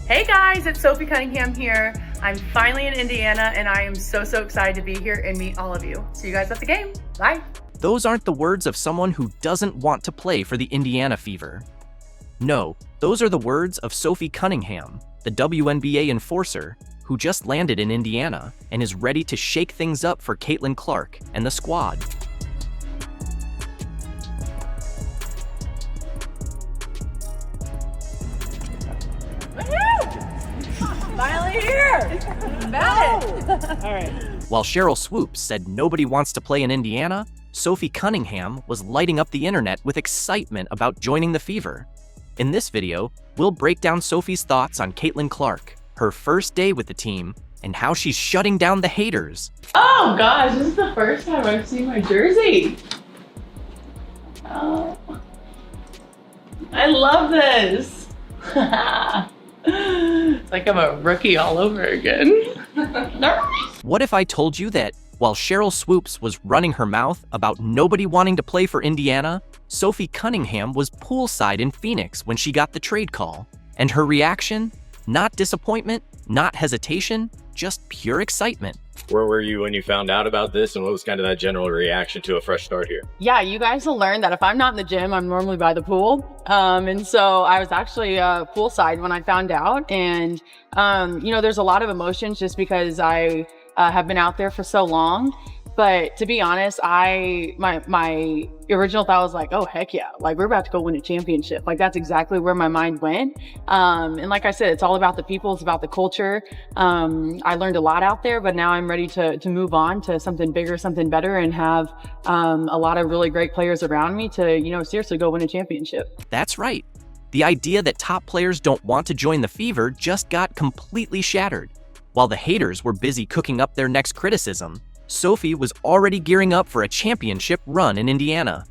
Hey guys, it's Sophie Cunningham here. I'm finally in Indiana and I am so excited to be here and meet all of you. See you guys at the game. Bye. Those aren't the words of someone who doesn't want to play for the Indiana Fever. No, those are the words of Sophie Cunningham, the WNBA enforcer, who just landed in Indiana and is ready to shake things up for Caitlyn Clark and the squad. Finally here! All right. While Cheryl Swoops said nobody wants to play in Indiana, Sophie Cunningham was lighting up the internet with excitement about joining the Fever. In this video, we'll break down Sophie's thoughts on Caitlyn Clark, her first day with the team, and how she's shutting down the haters. Oh gosh, this is the first time I've seen my jersey. Oh, I love this. It's like I'm a rookie all over again. What if I told you that while Cheryl Swoops was running her mouth about nobody wanting to play for Indiana, Sophie Cunningham was poolside in Phoenix when she got the trade call? And her reaction? Not disappointment, not hesitation, just pure excitement. Where were you when you found out about this, and what was kind of that general reaction to a fresh start here? Yeah, you guys will learn that if I'm not in the gym, I'm normally by the pool. And so I was actually poolside when I found out. And, you know, there's a lot of emotions just because I have been out there for so long. But to be honest, my original thought was like, oh, heck yeah. Like, we're about to go win a championship. Like, that's exactly where my mind went. And like I said, it's all about the people. It's about the culture. I learned a lot out there, but now I'm ready to move on to something bigger, something better, and have a lot of really great players around me to, you know, seriously go win a championship. That's right. The idea that top players don't want to join the Fever just got completely shattered. While the haters were busy cooking up their next criticism, Sophie was already gearing up for a championship run in Indiana.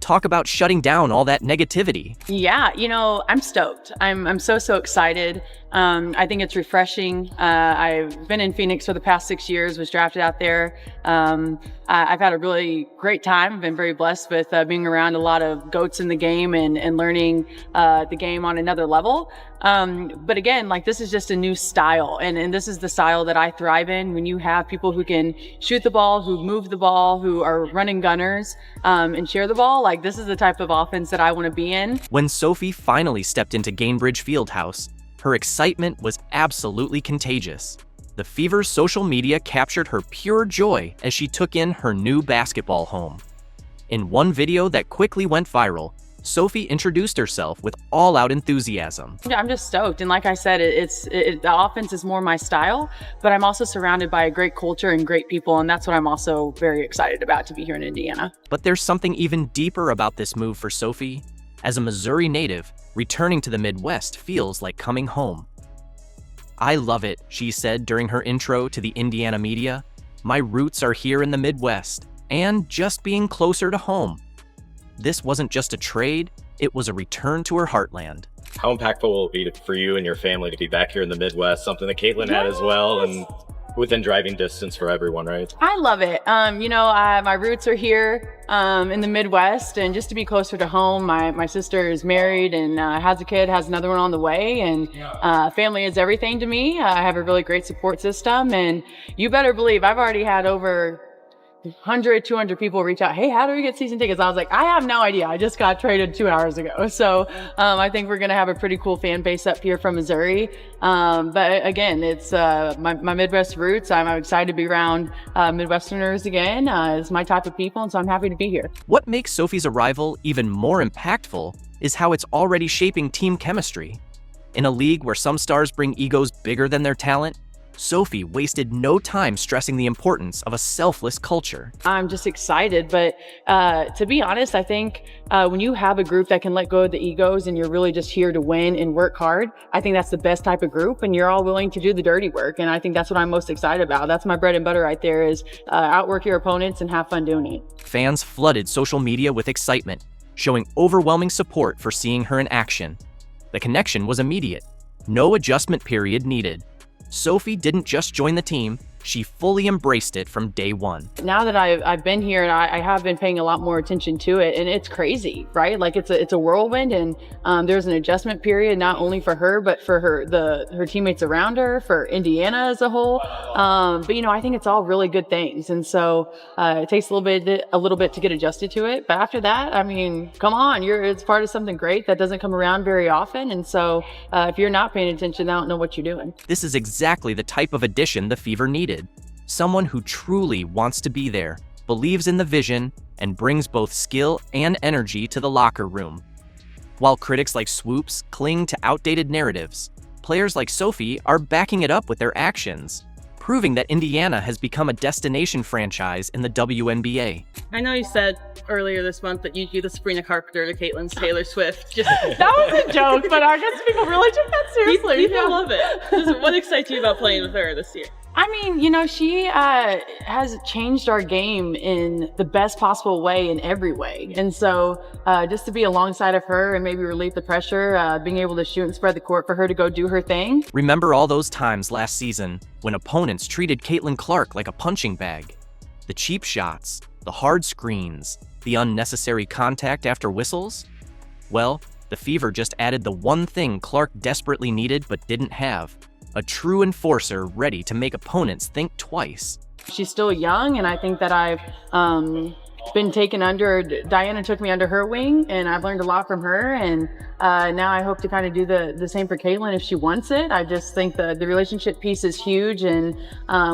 Talk about shutting down all that negativity. Yeah, you know, I'm stoked. I'm so excited. I think it's refreshing. I've been in Phoenix for the past 6 years, was drafted out there. I've had a really great time. I've been very blessed with being around a lot of GOATs in the game and learning the game on another level. But again, like, this is just a new style, and this is the style that I thrive in. When you have people who can shoot the ball, who move the ball, who are running gunners, and share the ball, like, this is the type of offense that I want to be in. When Sophie finally stepped into Gainbridge Fieldhouse, her excitement was absolutely contagious. The Fever's social media captured her pure joy as she took in her new basketball home. In one video that quickly went viral, Sophie introduced herself with all-out enthusiasm. Yeah, I'm just stoked. And like I said, the offense is more my style, but I'm also surrounded by a great culture and great people. And that's what I'm also very excited about, to be here in Indiana. But there's something even deeper about this move for Sophie. As a Missouri native, returning to the Midwest feels like coming home. I love it, she said during her intro to the Indiana media. My roots are here in the Midwest, and just being closer to home. This wasn't just a trade, it was a return to her heartland. How impactful will it be for you and your family to be back here in the Midwest, something that Caitlyn had as well, and within driving distance for everyone, right? I love it. You know, my roots are here in the Midwest, and just to be closer to home. My sister is married and has a kid, has another one on the way, and family is everything to me. I have a really great support system, and you better believe I've already had over 100, 200 people reach out. Hey, how do we get season tickets? I was like, I have no idea. I just got traded 2 hours ago. So I think we're going to have a pretty cool fan base up here from Missouri. But again, it's my Midwest roots. I'm excited to be around Midwesterners again. It's my type of people, and so I'm happy to be here. What makes Sophie's arrival even more impactful is how it's already shaping team chemistry. In a league where some stars bring egos bigger than their talent, Sophie wasted no time stressing the importance of a selfless culture. I'm just excited, but to be honest, I think when you have a group that can let go of the egos and you're really just here to win and work hard, I think that's the best type of group, and you're all willing to do the dirty work, and I think that's what I'm most excited about. That's my bread and butter right there, is outwork your opponents and have fun doing it. Fans flooded social media with excitement, showing overwhelming support for seeing her in action. The connection was immediate. No adjustment period needed. Sophie didn't just join the team, she fully embraced it from day one. Now that I've been here, and I have been paying a lot more attention to it, and it's crazy, right? Like it's a whirlwind, and there's an adjustment period not only for her but for her teammates around her, for Indiana as a whole. But I think it's all really good things, and so it takes a little bit to get adjusted to it. But after that, I mean, come on, it's part of something great that doesn't come around very often, and so if you're not paying attention, I don't know what you're doing. This is exactly the type of addition the Fever needed. Someone who truly wants to be there, believes in the vision, and brings both skill and energy to the locker room. While critics like Swoops cling to outdated narratives, players like Sophie are backing it up with their actions, proving that Indiana has become a destination franchise in the WNBA. I know you said earlier this month that you'd do the Sabrina Carpenter to Caitlyn's Taylor Swift. That was a joke, but I guess people really took that seriously. People love it. What excites you about playing with her this year? I mean, she has changed our game in the best possible way in every way. And so just to be alongside of her and maybe relieve the pressure, being able to shoot and spread the court for her to go do her thing. Remember all those times last season when opponents treated Caitlyn Clark like a punching bag? The cheap shots, the hard screens, the unnecessary contact after whistles? Well, the Fever just added the one thing Clark desperately needed but didn't have. A true enforcer ready to make opponents think twice. She's still young, and I think that I've been Diana took me under her wing, and I've learned a lot from her, and now I hope to kind of do the same for Caitlyn if she wants it. I just think the relationship piece is huge, and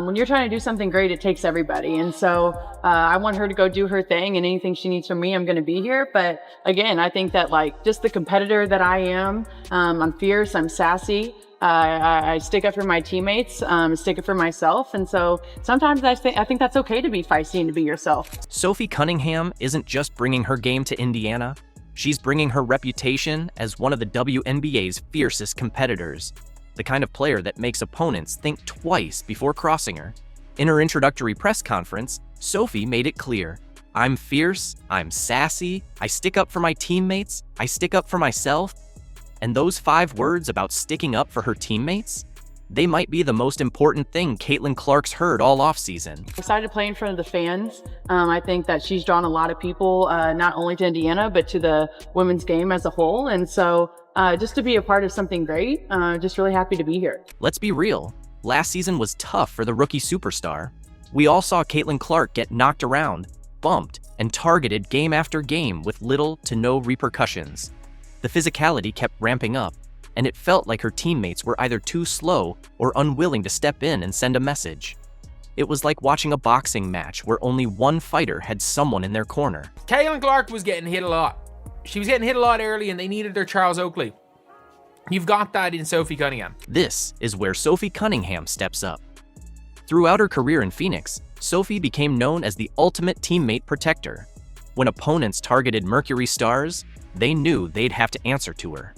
when you're trying to do something great, it takes everybody, and so I want her to go do her thing, and anything she needs from me, I'm going to be here. But again, I think that just the competitor that I am, I'm fierce, I'm sassy. I stick up for my teammates, stick up for myself, and so sometimes I think that's okay to be feisty and to be yourself. Sophie Cunningham isn't just bringing her game to Indiana, she's bringing her reputation as one of the WNBA's fiercest competitors, the kind of player that makes opponents think twice before crossing her. In her introductory press conference, Sophie made it clear, "I'm fierce, I'm sassy, I stick up for my teammates, I stick up for myself." And those 5 words about sticking up for her teammates? They might be the most important thing Caitlyn Clark's heard all offseason. I'm excited to play in front of the fans. I think that she's drawn a lot of people, not only to Indiana, but to the women's game as a whole. And so just to be a part of something great, just really happy to be here. Let's be real. Last season was tough for the rookie superstar. We all saw Caitlyn Clark get knocked around, bumped, and targeted game after game with little to no repercussions. The physicality kept ramping up, and it felt like her teammates were either too slow or unwilling to step in and send a message. It was like watching a boxing match where only one fighter had someone in their corner. Caitlyn Clark was getting hit a lot. She was getting hit a lot early, and they needed their Charles Oakley. You've got that in Sophie Cunningham. This is where Sophie Cunningham steps up. Throughout her career in Phoenix, Sophie became known as the ultimate teammate protector. When opponents targeted Mercury stars, they knew they'd have to answer to her.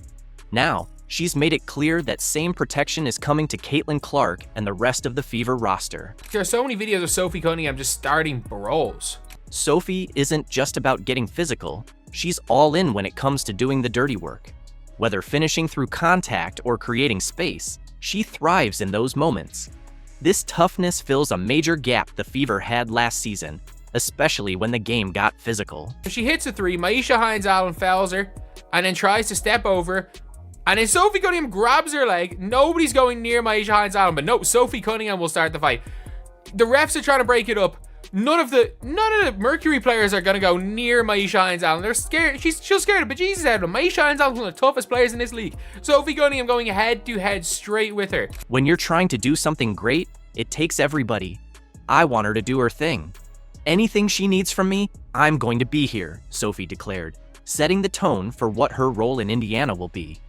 Now, she's made it clear that same protection is coming to Caitlyn Clark and the rest of the Fever roster. There are so many videos of Sophie Cunningham just starting brawls. Sophie isn't just about getting physical, she's all in when it comes to doing the dirty work. Whether finishing through contact or creating space, she thrives in those moments. This toughness fills a major gap the Fever had last season, especially when the game got physical. If she hits a 3, Maisha Hines-Allen fouls her and then tries to step over, and then Sophie Cunningham grabs her leg. Nobody's going near Maisha Hines-Allen, but no, Sophie Cunningham will start the fight. The refs are trying to break it up. None of the Mercury players are going to go near Maisha Hines-Allen. They're scared. She's scared of bejesus out of them. Maisha Hines-Allen's one of the toughest players in this league. Sophie Cunningham going head to head straight with her. When you're trying to do something great, it takes everybody. I want her to do her thing. Anything she needs from me, I'm going to be here, Sophie declared, setting the tone for what her role in Indiana will be.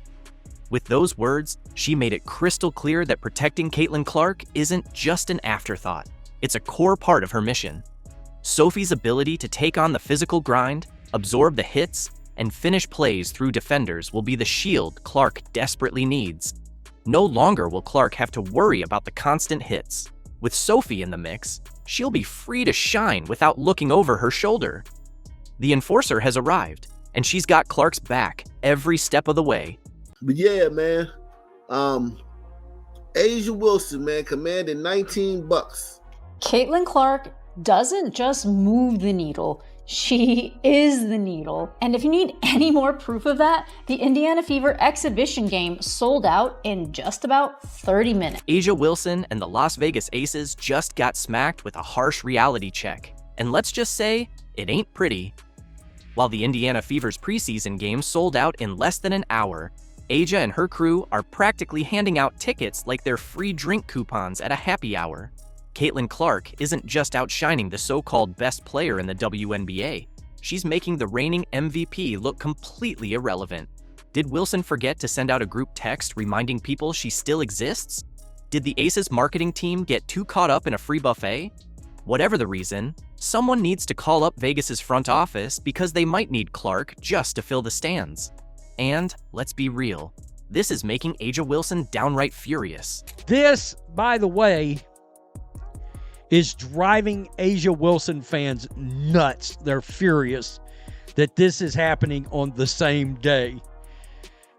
With those words, she made it crystal clear that protecting Caitlyn Clark isn't just an afterthought. It's a core part of her mission. Sophie's ability to take on the physical grind, absorb the hits, and finish plays through defenders will be the shield Clark desperately needs. No longer will Clark have to worry about the constant hits. With Sophie in the mix, she'll be free to shine without looking over her shoulder. The enforcer has arrived, and she's got Clark's back every step of the way. But yeah, man, Asia Wilson, man, commanding $19. Caitlyn Clark doesn't just move the needle, she is the needle. And if you need any more proof of that, the Indiana Fever exhibition game sold out in just about 30 minutes. Asia Wilson and the Las Vegas Aces just got smacked with a harsh reality check. And let's just say, it ain't pretty. While the Indiana Fever's preseason game sold out in less than an hour, Asia and her crew are practically handing out tickets like they're free drink coupons at a happy hour. Caitlyn Clark isn't just outshining the so-called best player in the WNBA. She's making the reigning MVP look completely irrelevant. Did Wilson forget to send out a group text reminding people she still exists? Did the Aces marketing team get too caught up in a free buffet? Whatever the reason, someone needs to call up Vegas's front office because they might need Clark just to fill the stands. And, let's be real, this is making Asia Wilson downright furious. This, by the way, is driving Asia Wilson fans nuts. They're furious that this is happening on the same day.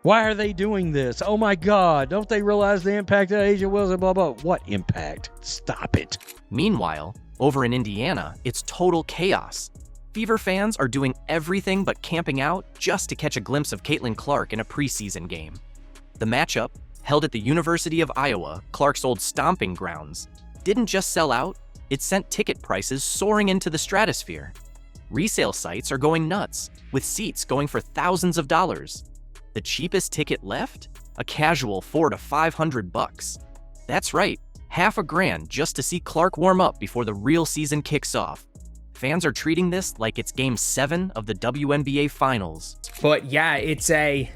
Why are they doing this? Oh my God, don't they realize the impact of Asia Wilson, blah, blah. What impact? Stop it. Meanwhile, over in Indiana, it's total chaos. Fever fans are doing everything but camping out just to catch a glimpse of Caitlyn Clark in a preseason game. The matchup, held at the University of Iowa, Clark's old stomping grounds, didn't just sell out, it sent ticket prices soaring into the stratosphere. Resale sites are going nuts, with seats going for thousands of dollars. The cheapest ticket left? A casual $400 to $500. That's right, $500 just to see Clark warm up before the real season kicks off. Fans are treating this like it's Game 7 of the WNBA Finals. But yeah, it's a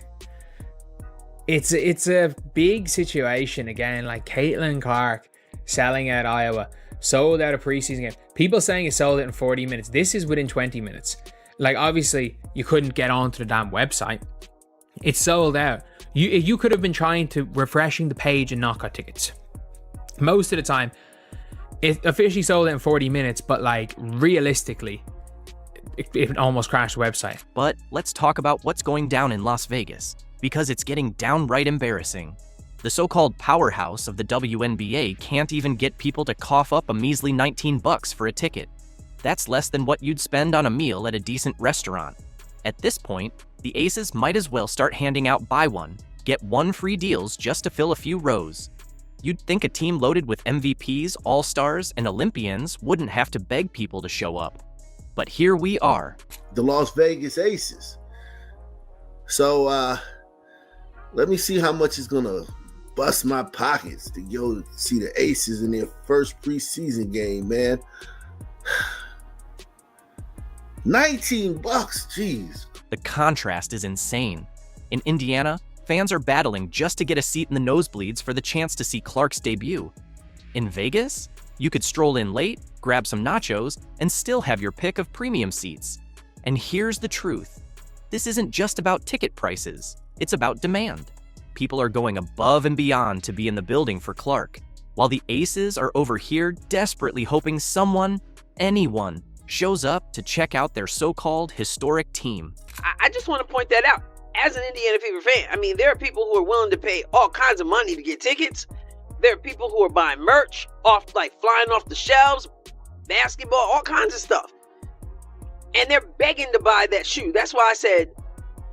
big situation again. Like Caitlyn Clark selling out Iowa, sold out a preseason game. People saying it sold out in 40 minutes. This is within 20 minutes. Like obviously you couldn't get onto the damn website. It's sold out. You could have been trying to refreshing the page and not got tickets. Most of the time, it officially sold out in 40 minutes, but like realistically, it almost crashed the website. But let's talk about what's going down in Las Vegas, because it's getting downright embarrassing. The so-called powerhouse of the WNBA can't even get people to cough up a measly $19 for a ticket. That's less than what you'd spend on a meal at a decent restaurant. At this point, the Aces might as well start handing out buy one, get one free deals just to fill a few rows. You'd think a team loaded with MVPs, All-Stars, and Olympians wouldn't have to beg people to show up. But here we are. The Las Vegas Aces. So, let me see how much it's going to bust my pockets to go see the Aces in their first preseason game, man. $19, jeez. The contrast is insane. In Indiana, fans are battling just to get a seat in the nosebleeds for the chance to see Clark's debut. In Vegas, you could stroll in late, grab some nachos, and still have your pick of premium seats. And here's the truth. This isn't just about ticket prices, it's about demand. People are going above and beyond to be in the building for Clark, while the Aces are over here desperately hoping someone, anyone, shows up to check out their so-called historic team. I just want to point that out. As an Indiana Fever fan, I mean, there are people who are willing to pay all kinds of money to get tickets. There are people who are buying merch, like flying off the shelves, basketball, all kinds of stuff. And they're begging to buy that shoe. That's why I said,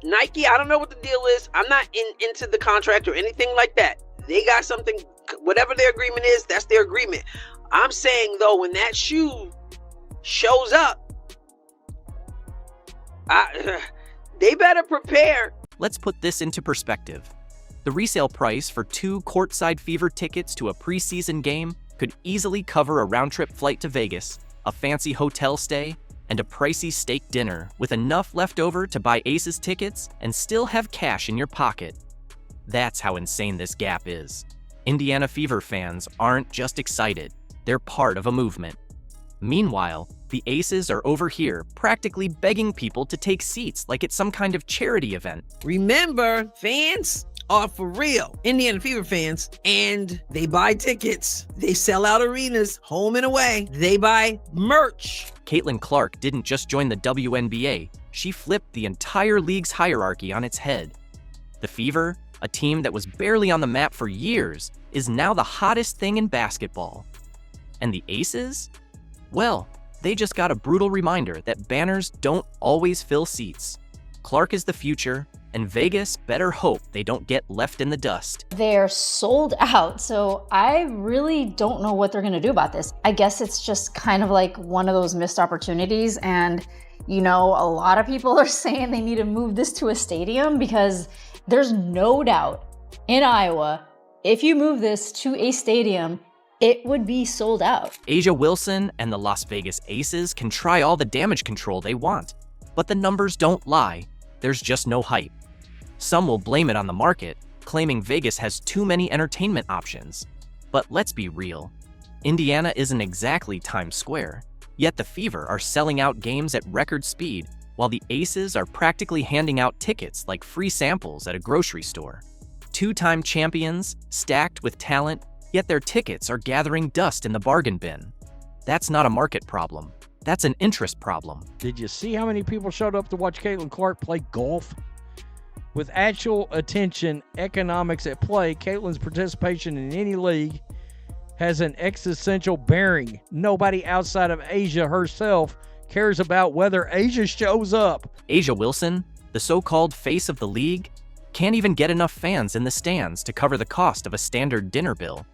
Nike, I don't know what the deal is. I'm not into the contract or anything like that. They got something, whatever their agreement is, that's their agreement. I'm saying, though, when that shoe shows up, they better prepare. Let's put this into perspective. The resale price for 2 courtside Fever tickets to a preseason game could easily cover a round-trip flight to Vegas, a fancy hotel stay, and a pricey steak dinner with enough left over to buy Aces tickets and still have cash in your pocket. That's how insane this gap is. Indiana Fever fans aren't just excited, they're part of a movement. Meanwhile, the Aces are over here practically begging people to take seats like it's some kind of charity event. Remember, fans are for real Indiana Fever fans, and they buy tickets. They sell out arenas, home and away. They buy merch. Caitlyn Clark didn't just join the WNBA, she flipped the entire league's hierarchy on its head. The Fever, a team that was barely on the map for years, is now the hottest thing in basketball. And the Aces? Well, they just got a brutal reminder that banners don't always fill seats. Clark is the future, and Vegas better hope they don't get left in the dust. They're sold out, so I really don't know what they're gonna do about this. I guess it's just kind of like one of those missed opportunities, and you know, a lot of people are saying they need to move this to a stadium because there's no doubt in Iowa, if you move this to a stadium, it would be sold out. A'ja Wilson and the Las Vegas Aces can try all the damage control they want, but the numbers don't lie. There's just no hype. Some will blame it on the market, claiming Vegas has too many entertainment options. But let's be real, Indiana isn't exactly Times Square, yet the Fever are selling out games at record speed, while the Aces are practically handing out tickets like free samples at a grocery store. Two-time champions, stacked with talent, yet their tickets are gathering dust in the bargain bin. That's not a market problem. That's an interest problem. Did you see how many people showed up to watch Caitlyn Clark play golf? With actual attention, economics at play, Caitlyn's participation in any league has an existential bearing. Nobody outside of A'ja herself cares about whether A'ja shows up. A'ja Wilson, the so-called face of the league, can't even get enough fans in the stands to cover the cost of a standard dinner bill.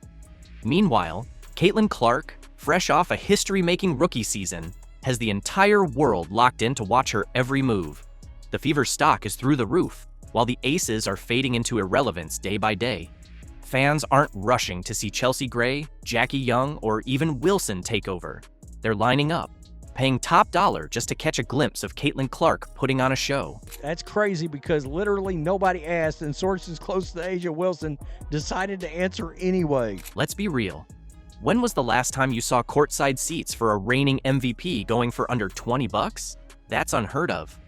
Meanwhile, Caitlyn Clark, fresh off a history-making rookie season, has the entire world locked in to watch her every move. The Fever stock is through the roof, while the Aces are fading into irrelevance day by day. Fans aren't rushing to see Chelsea Gray, Jackie Young, or even Wilson take over. They're lining up, paying top dollar just to catch a glimpse of Caitlyn Clark putting on a show. That's crazy because literally nobody asked, and sources close to A'ja Wilson decided to answer anyway. Let's be real. When was the last time you saw courtside seats for a reigning MVP going for under $20? That's unheard of.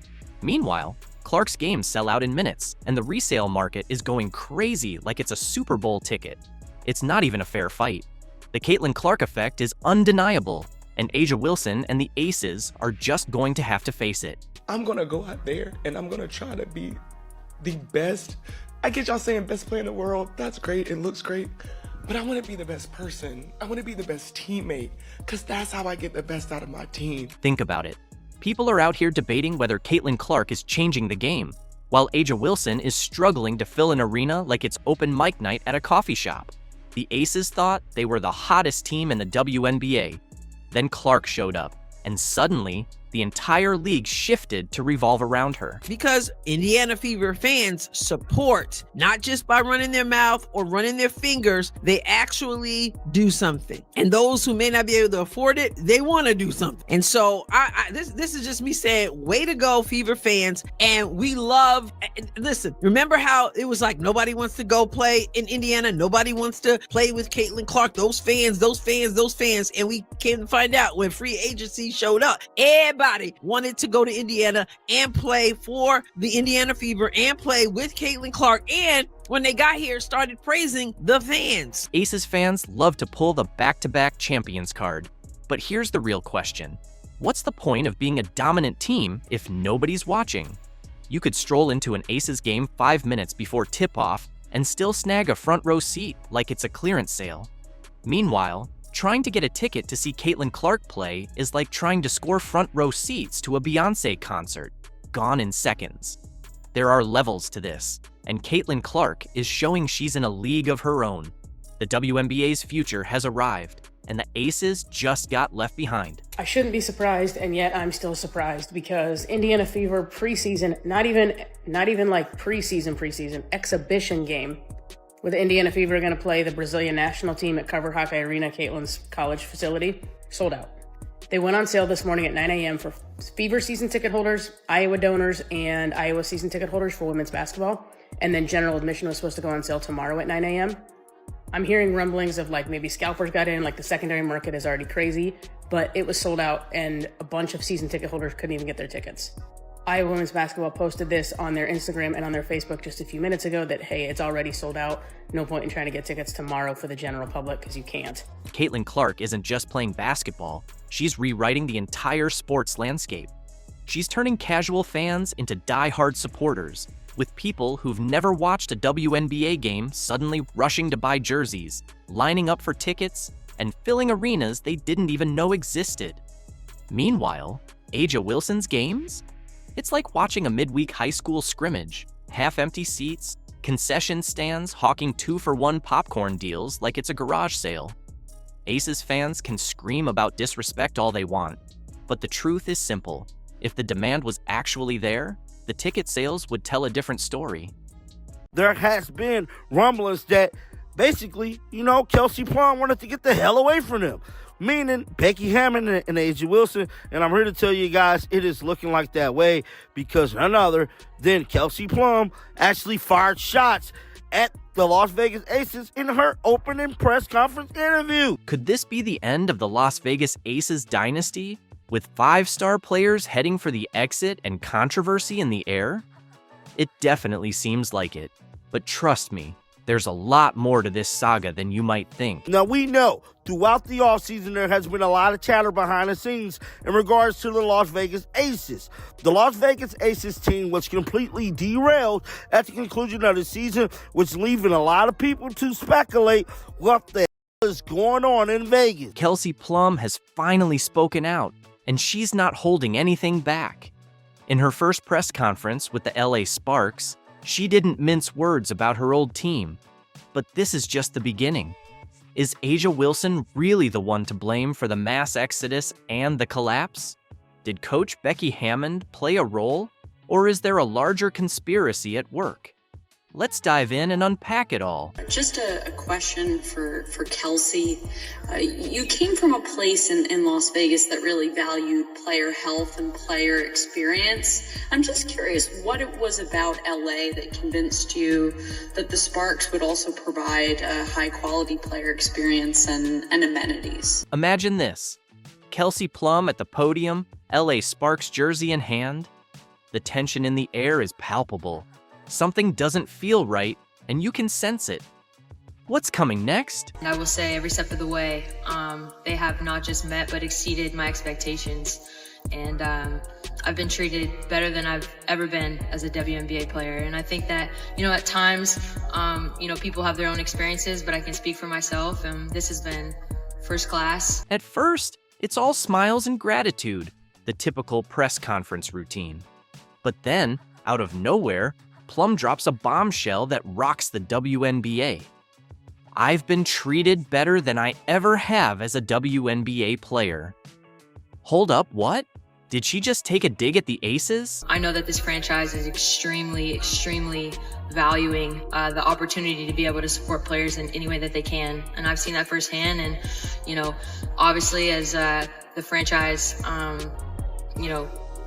Meanwhile, Clark's games sell out in minutes, and the resale market is going crazy like it's a Super Bowl ticket. It's not even a fair fight. The Caitlyn Clark effect is undeniable, and A'ja Wilson and the Aces are just going to have to face it. I'm going to go out there, and I'm going to try to be the best. I get y'all saying best player in the world. That's great. It looks great. But I want to be the best person. I want to be the best teammate, because that's how I get the best out of my team. Think about it. People are out here debating whether Caitlyn Clark is changing the game, while A'ja Wilson is struggling to fill an arena like it's open mic night at a coffee shop. The Aces thought they were the hottest team in the WNBA. Then Clark showed up, and suddenly, the entire league shifted to revolve around her. Because Indiana Fever fans support, not just by running their mouth or running their fingers, they actually do something. And those who may not be able to afford it, they want to do something. And so this is just me saying, way to go, Fever fans. And we love, listen, remember how it was like nobody wants to go play in Indiana? Nobody wants to play with Caitlyn Clark. Those fans. And we came to find out when free agency showed up, everybody wanted to go to Indiana and play for the Indiana Fever and play with Caitlyn Clark. And when they got here, started praising the fans. Aces fans love to pull the back-to-back champions card. But here's the real question. What's the point of being a dominant team if nobody's watching? You could stroll into an Aces game 5 minutes before tip-off and still snag a front row seat like it's a clearance sale. Meanwhile, trying to get a ticket to see Caitlyn Clark play is like trying to score front row seats to a Beyoncé concert, gone in seconds. There are levels to this, and Caitlyn Clark is showing she's in a league of her own. The WNBA's future has arrived, and the Aces just got left behind. I shouldn't be surprised, and yet I'm still surprised because Indiana Fever preseason, not even like preseason, exhibition game, with the Indiana Fever going to play the Brazilian national team at Cover Hockey Arena, Caitlyn's college facility, sold out. They went on sale this morning at 9 a.m. for Fever season ticket holders, Iowa donors, and Iowa season ticket holders for women's basketball. And then general admission was supposed to go on sale tomorrow at 9 a.m. I'm hearing rumblings of like maybe scalpers got in, like the secondary market is already crazy, but it was sold out and a bunch of season ticket holders couldn't even get their tickets. Iowa Women's Basketball posted this on their Instagram and on their Facebook just a few minutes ago that, hey, it's already sold out. No point in trying to get tickets tomorrow for the general public because you can't. Caitlyn Clark isn't just playing basketball. She's rewriting the entire sports landscape. She's turning casual fans into die-hard supporters, with people who've never watched a WNBA game suddenly rushing to buy jerseys, lining up for tickets, and filling arenas they didn't even know existed. Meanwhile, A'ja Wilson's games? It's like watching a midweek high school scrimmage, half-empty seats, concession stands hawking 2-for-1 popcorn deals like it's a garage sale. Aces fans can scream about disrespect all they want, but the truth is simple. If the demand was actually there, the ticket sales would tell a different story. There has been rumblings that basically, Kelsey Plum wanted to get the hell away from them. Meaning Becky Hammond and A'ja Wilson. And I'm here to tell you guys, it is looking like that way because none other than Kelsey Plum actually fired shots at the Las Vegas Aces in her opening press conference interview. Could this be the end of the Las Vegas Aces dynasty, with 5-star players heading for the exit and controversy in the air? It definitely seems like it, but trust me, there's a lot more to this saga than you might think. Now, we know throughout the offseason there has been a lot of chatter behind the scenes in regards to the Las Vegas Aces. The Las Vegas Aces team was completely derailed at the conclusion of the season, which leaving a lot of people to speculate what the hell is going on in Vegas. Kelsey Plum has finally spoken out, and she's not holding anything back. In her first press conference with the LA Sparks, she didn't mince words about her old team. But this is just the beginning. Is A'ja Wilson really the one to blame for the mass exodus and the collapse? Did Coach Becky Hammond play a role, or is there a larger conspiracy at work? Let's dive in and unpack it all. Just a question for Kelsey. You came from a place in Las Vegas that really valued player health and player experience. I'm just curious what it was about LA that convinced you that the Sparks would also provide a high quality player experience and amenities. Imagine this. Kelsey Plum at the podium, LA Sparks jersey in hand. The tension in the air is palpable. Something doesn't feel right, and you can sense it. What's coming next? I will say every step of the way, they have not just met but exceeded my expectations. And I've been treated better than I've ever been as a WNBA player. And I think that, at times, people have their own experiences, but I can speak for myself, and this has been first class. At first, it's all smiles and gratitude, the typical press conference routine. But then, out of nowhere, Plum drops a bombshell that rocks the WNBA. I've been treated better than I ever have as a WNBA player. Hold up, what? Did she just take a dig at the Aces? I know that this franchise is extremely valuing the opportunity to be able to support players in any way that they can. And I've seen that firsthand. And, obviously as the franchise,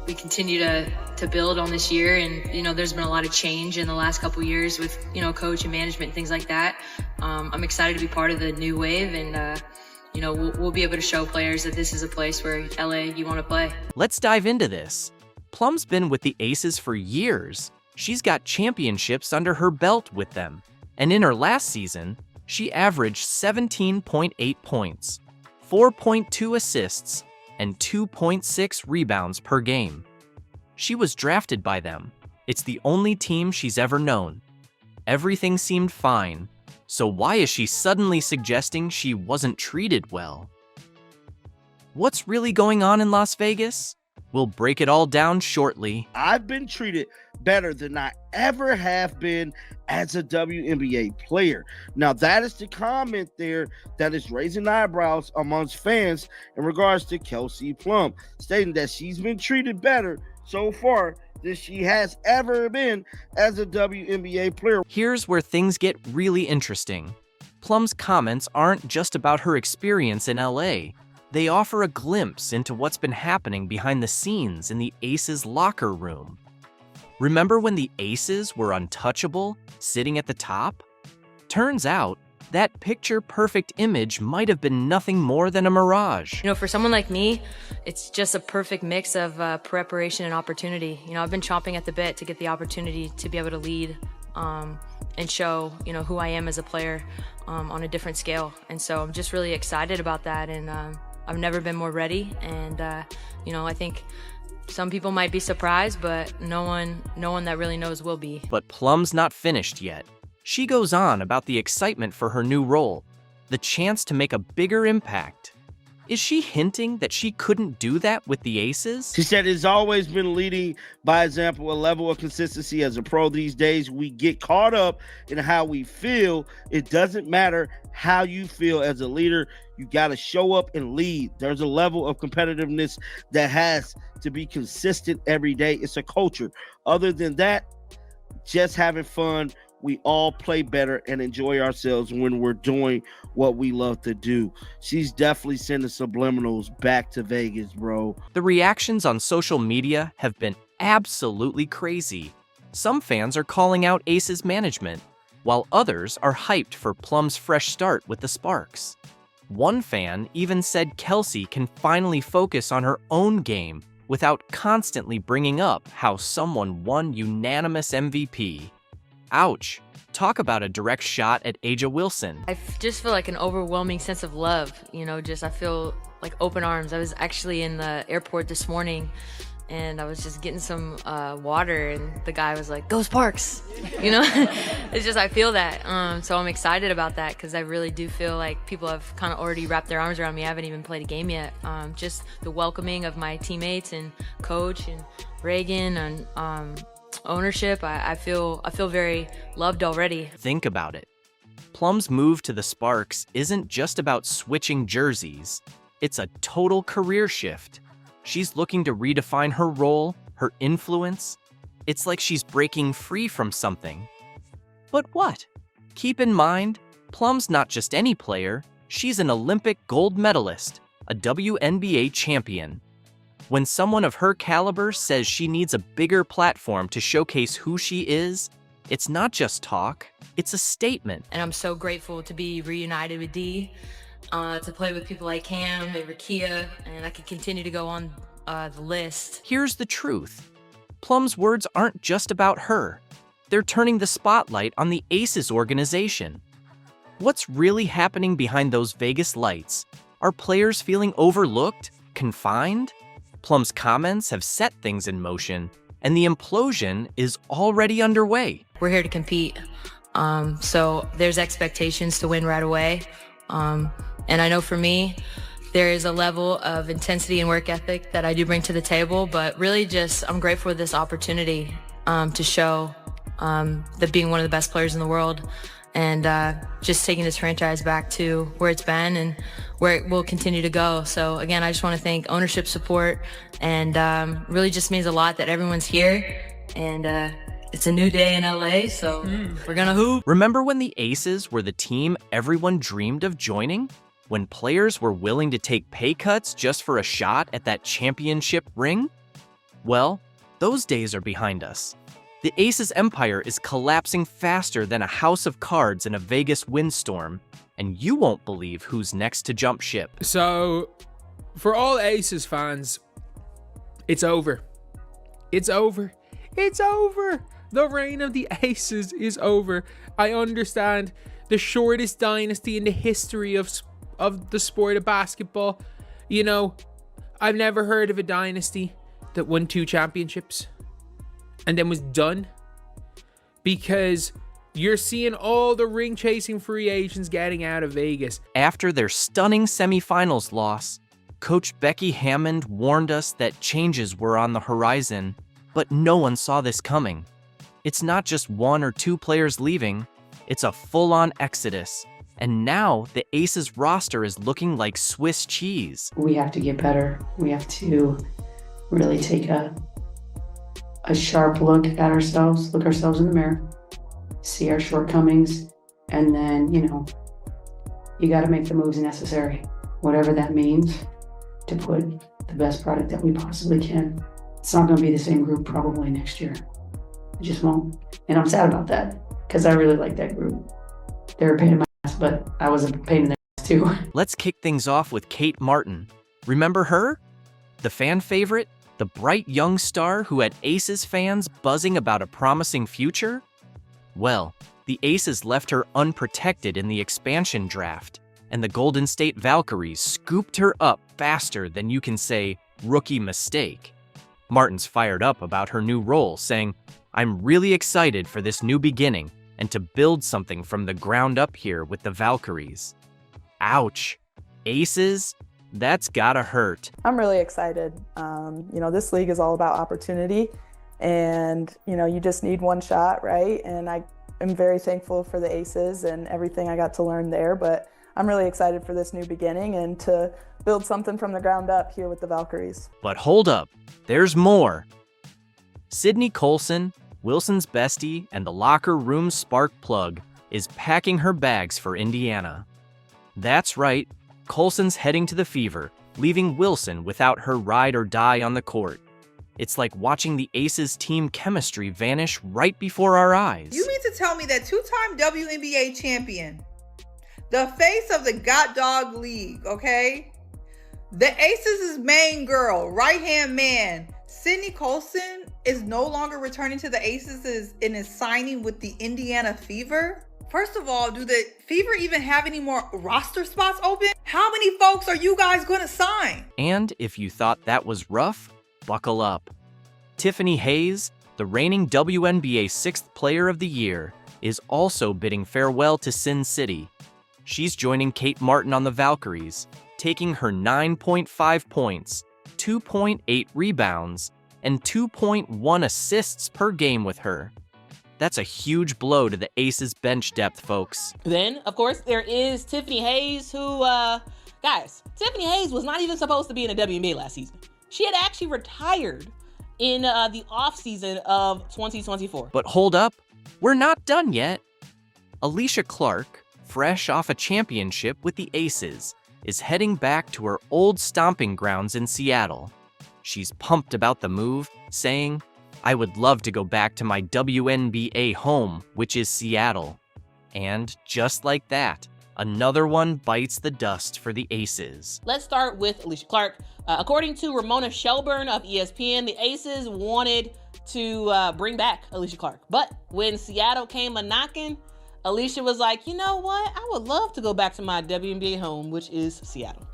we continue to build on this year, and there's been a lot of change in the last couple years with coach and management and things like that. I'm excited to be part of the new wave, and we'll be able to show players that this is a place where LA you want to play. Let's dive into this. Plum's been with the Aces for years. She's got championships under her belt with them, and in her last season, she averaged 17.8 points, 4.2 assists, and 2.6 rebounds per game. She was drafted by them. It's the only team she's ever known. Everything seemed fine, so why is she suddenly suggesting she wasn't treated well? What's really going on in Las Vegas? We'll break it all down shortly. I've been treated better than I ever have been as a WNBA player. Now, that is the comment there that is raising eyebrows amongst fans in regards to Kelsey Plum, stating that she's been treated better so far than she has ever been as a WNBA player. Here's where things get really interesting. Plum's comments aren't just about her experience in LA. They offer a glimpse into what's been happening behind the scenes in the Aces locker room. Remember when the Aces were untouchable, sitting at the top? Turns out, that picture-perfect image might have been nothing more than a mirage. For someone like me, it's just a perfect mix of preparation and opportunity. I've been chomping at the bit to get the opportunity to be able to lead and show, who I am as a player on a different scale. And so I'm just really excited about that, and I've never been more ready. And, I think some people might be surprised, but no one that really knows will be. But Plum's not finished yet. She goes on about the excitement for her new role, the chance to make a bigger impact. Is she hinting that she couldn't do that with the Aces? She said it's always been leading by example, a level of consistency as a pro these days. We get caught up in how we feel. It doesn't matter how you feel as a leader. You got to show up and lead. There's a level of competitiveness that has to be consistent every day. It's a culture. Other than that, just having fun. We all play better and enjoy ourselves when we're doing what we love to do. She's definitely sending subliminals back to Vegas, bro. The reactions on social media have been absolutely crazy. Some fans are calling out Aces management, while others are hyped for Plum's fresh start with the Sparks. One fan even said Kelsey can finally focus on her own game without constantly bringing up how someone won unanimous MVP. Ouch. Talk about a direct shot at A'ja Wilson. I just feel like an overwhelming sense of love, I feel like open arms. I was actually in the airport this morning and I was just getting some water and the guy was like, "Go Sparks!" It's just, I feel that. So I'm excited about that because I really do feel like people have kind of already wrapped their arms around me. I haven't even played a game yet. Just the welcoming of my teammates and coach and Reagan and ownership, I feel very loved already. Think about it. Plum's move to the Sparks isn't just about switching jerseys. It's a total career shift. She's looking to redefine her role, her influence. It's like she's breaking free from something. But what? Keep in mind, Plum's not just any player. She's an Olympic gold medalist, a WNBA champion. When someone of her caliber says she needs a bigger platform to showcase who she is, it's not just talk, it's a statement. And I'm so grateful to be reunited with Dee, to play with people like Cam and Rakia, and I could continue to go on the list. Here's the truth. Plum's words aren't just about her. They're turning the spotlight on the Aces organization. What's really happening behind those Vegas lights? Are players feeling overlooked, confined? Plum's comments have set things in motion, and the implosion is already underway. We're here to compete, so there's expectations to win right away. And I know for me, there is a level of intensity and work ethic that I do bring to the table, but really just I'm grateful for this opportunity to show that being one of the best players in the world and just taking this franchise back to where it's been and where it will continue to go. So again, I just want to thank ownership support, and really just means a lot that everyone's here, and it's a new day in LA, so we're gonna hoop. Remember when the Aces were the team everyone dreamed of joining? When players were willing to take pay cuts just for a shot at that championship ring? Well, those days are behind us. The Aces empire is collapsing faster than a house of cards in a Vegas windstorm, and you won't believe who's next to jump ship. So, for all Aces fans, it's over. It's over. It's over. The reign of the Aces is over. I understand the shortest dynasty in the history of the sport of basketball. I've never heard of a dynasty that won 2 championships and then was done, because you're seeing all the ring-chasing free agents getting out of Vegas. After their stunning semifinals loss, Coach Becky Hammond warned us that changes were on the horizon, but no one saw this coming. It's not just 1 or 2 players leaving, it's a full-on exodus. And now the Aces roster is looking like Swiss cheese. We have to get better. We have to really take a sharp look at ourselves, look ourselves in the mirror, see our shortcomings, and then, you got to make the moves necessary, whatever that means, to put the best product that we possibly can. It's not going to be the same group probably next year. It just won't. And I'm sad about that because I really like that group. They're a pain in my ass, but I was a pain in their ass too. Let's kick things off with Kate Martin. Remember her? The fan favorite? The bright young star who had Aces fans buzzing about a promising future? Well, the Aces left her unprotected in the expansion draft, and the Golden State Valkyries scooped her up faster than you can say rookie mistake. Martin's fired up about her new role, saying, "I'm really excited for this new beginning and to build something from the ground up here with the Valkyries." Ouch. Aces? That's gotta hurt. I'm really excited. This league is all about opportunity, and, you just need one shot, right? And I am very thankful for the Aces and everything I got to learn there, but I'm really excited for this new beginning and to build something from the ground up here with the Valkyries. But hold up, there's more. Sydney Colson, Wilson's bestie and the locker room spark plug, is packing her bags for Indiana. That's right, Colson's heading to the Fever, leaving Wilson without her ride or die on the court. It's like watching the Aces team chemistry vanish right before our eyes. You mean to tell me that two-time WNBA champion, the face of the God Dog League, okay? The Aces' main girl, right-hand man, Sydney Colson, is no longer returning to the Aces and is signing with the Indiana Fever? First of all, do the Fever even have any more roster spots open? How many folks are you guys going to sign? And if you thought that was rough, buckle up. Tiffany Hayes, the reigning WNBA 6th Player of the Year, is also bidding farewell to Sin City. She's joining Kate Martin on the Valkyries, taking her 9.5 points, 2.8 rebounds, and 2.1 assists per game with her. That's a huge blow to the Aces bench depth, folks. Then, of course, there is Tiffany Hayes, who, guys, Tiffany Hayes was not even supposed to be in the WNBA last season. She had actually retired in the offseason of 2024. But hold up, we're not done yet. Alicia Clark, fresh off a championship with the Aces, is heading back to her old stomping grounds in Seattle. She's pumped about the move, saying, "I would love to go back to my WNBA home, which is Seattle." And just like that, another one bites the dust for the Aces. Let's start with Alicia Clark. According to Ramona Shelburne of ESPN, the Aces wanted to bring back Alicia Clark. But when Seattle came a-knocking, Alicia was like, you know what? I would love to go back to my WNBA home, which is Seattle.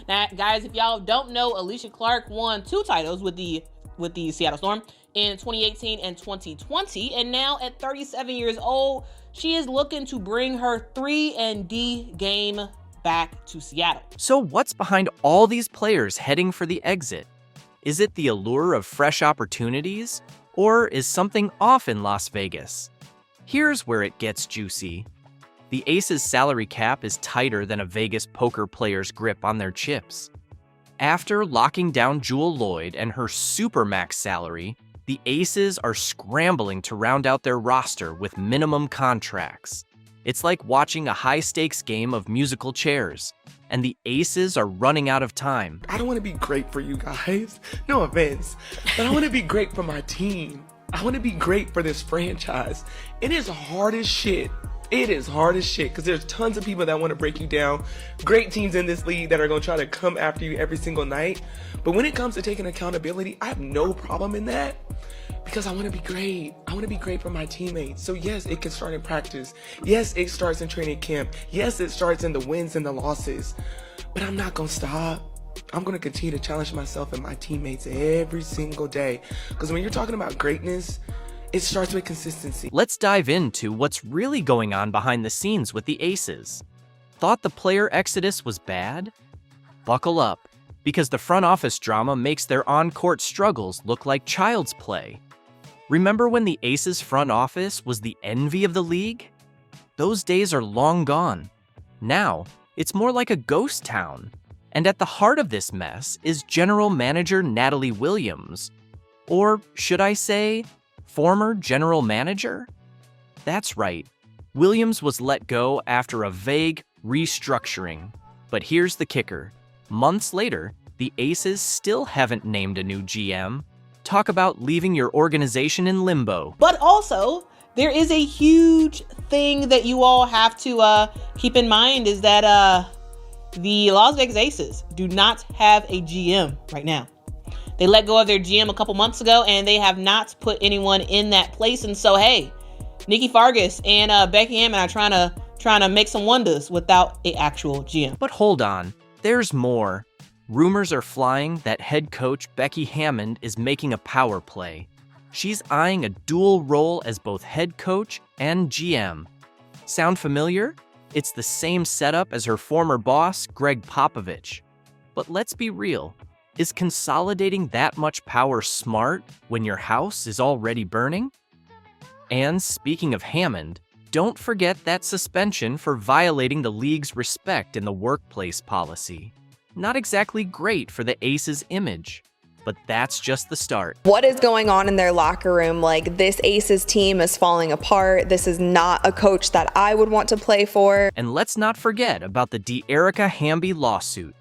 Now, guys, if y'all don't know, Alicia Clark won 2 titles with the Seattle Storm in 2018 and 2020. And now at 37 years old, she is looking to bring her 3-and-D game back to Seattle. So what's behind all these players heading for the exit? Is it the allure of fresh opportunities? Or is something off in Las Vegas? Here's where it gets juicy. The Aces' salary cap is tighter than a Vegas poker player's grip on their chips. After locking down Jewel Lloyd and her supermax salary, the Aces are scrambling to round out their roster with minimum contracts. It's like watching a high-stakes game of musical chairs, and the Aces are running out of time. I don't want to be great for you guys, no offense, but I want to be great for my team. I want to be great for this franchise. It is hard as shit. It is hard as shit because there's tons of people that want to break you down. Great teams in this league that are going to try to come after you every single night. But when it comes to taking accountability, I have no problem in that because I want to be great. I want to be great for my teammates. So yes, it can start in practice. Yes, it starts in training camp. Yes, it starts in the wins and the losses. But I'm not going to stop. I'm going to continue to challenge myself and my teammates every single day. Because when you're talking about greatness, it starts with consistency. Let's dive into what's really going on behind the scenes with the Aces. Thought the player exodus was bad? Buckle up, because the front office drama makes their on-court struggles look like child's play. Remember when the Aces front office was the envy of the league? Those days are long gone. Now, it's more like a ghost town. And at the heart of this mess is general manager Natalie Williams. Or should I say, former general manager? That's right. Williams was let go after a vague restructuring. But here's the kicker. Months later, the Aces still haven't named a new GM. Talk about leaving your organization in limbo. But also, there is a huge thing that you all have to keep in mind is that the Las Vegas Aces do not have a GM right now. They let go of their GM a couple months ago, and they have not put anyone in that place. And so, hey, Nikki Fargas and Becky Hammond are trying to make some wonders without an actual GM. But hold on, there's more. Rumors are flying that head coach Becky Hammond is making a power play. She's eyeing a dual role as both head coach and GM. Sound familiar? It's the same setup as her former boss, Greg Popovich. But let's be real. Is consolidating that much power smart when your house is already burning? And speaking of Hammond, don't forget that suspension for violating the league's respect in the workplace policy. Not exactly great for the Aces' image, but that's just the start. What is going on in their locker room? Like, this Aces team is falling apart. This is not a coach that I would want to play for. And let's not forget about the De'Erica Hamby lawsuit.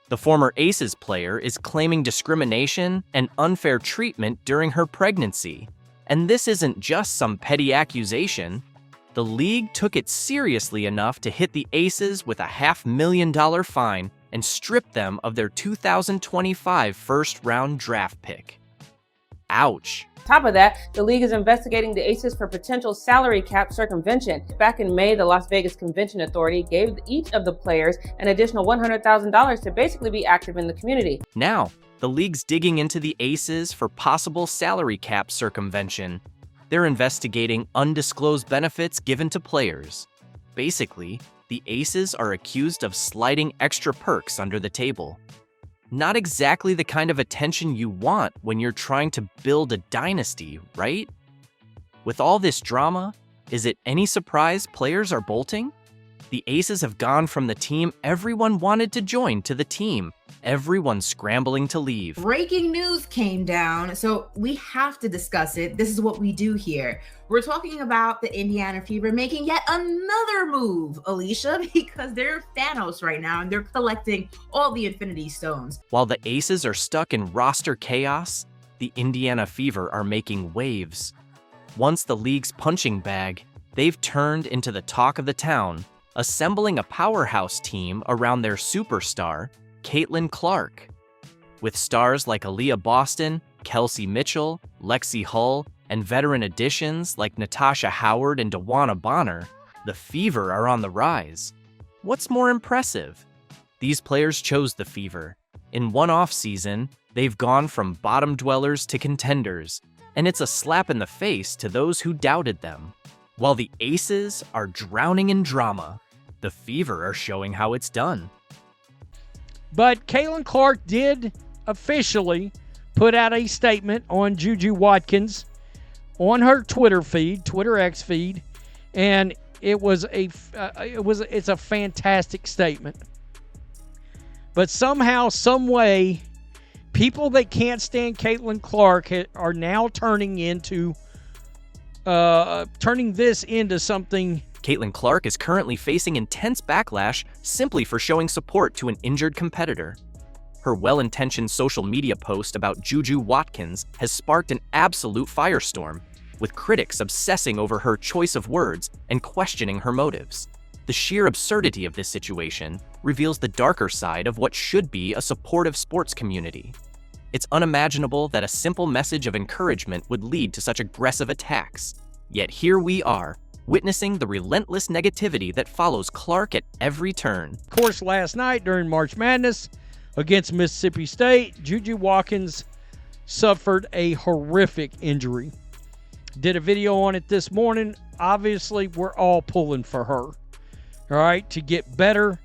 The former Aces player is claiming discrimination and unfair treatment during her pregnancy. And this isn't just some petty accusation. The league took it seriously enough to hit the Aces with a $500,000 fine and strip them of their 2025 first-round draft pick. Ouch. Top of that, the league is investigating the Aces for potential salary cap circumvention. Back in May, the Las Vegas Convention Authority gave each of the players an additional $100,000 to basically be active in the community. Now, the league's digging into the Aces for possible salary cap circumvention. They're investigating undisclosed benefits given to players. Basically, the Aces are accused of sliding extra perks under the table. Not exactly the kind of attention you want when you're trying to build a dynasty, right? With all this drama, is it any surprise players are bolting? The Aces have gone from the team everyone wanted to join to the team everyone's scrambling to leave. Breaking news came down, so we have to discuss it. This is what we do here. We're talking about the Indiana Fever making yet another move, Alicia, because they're Thanos right now and they're collecting all the Infinity Stones. While the Aces are stuck in roster chaos, the Indiana Fever are making waves. Once the league's punching bag, they've turned into the talk of the town, assembling a powerhouse team around their superstar, Caitlyn Clark. With stars like Aaliyah Boston, Kelsey Mitchell, Lexi Hull, and veteran additions like Natasha Howard and DeWanna Bonner, the Fever are on the rise. What's more impressive? These players chose the Fever. In one offseason, they've gone from bottom dwellers to contenders, and it's a slap in the face to those who doubted them. While the Aces are drowning in drama, the Fever are showing how it's done. But Caitlyn Clark did officially put out a statement on Juju Watkins on her Twitter feed, Twitter X feed, and it's a fantastic statement. But somehow, some way, people that can't stand Caitlyn Clark are now turning this into something. Caitlyn Clark is currently facing intense backlash simply for showing support to an injured competitor. Her well-intentioned social media post about Juju Watkins has sparked an absolute firestorm, with critics obsessing over her choice of words and questioning her motives. The sheer absurdity of this situation reveals the darker side of what should be a supportive sports community. It's unimaginable that a simple message of encouragement would lead to such aggressive attacks. Yet here we are, witnessing the relentless negativity that follows Clark at every turn. Of course, last night during March Madness against Mississippi State, Juju Watkins suffered a horrific injury. Did a video on it this morning. Obviously, we're all pulling for her, all right, to get better.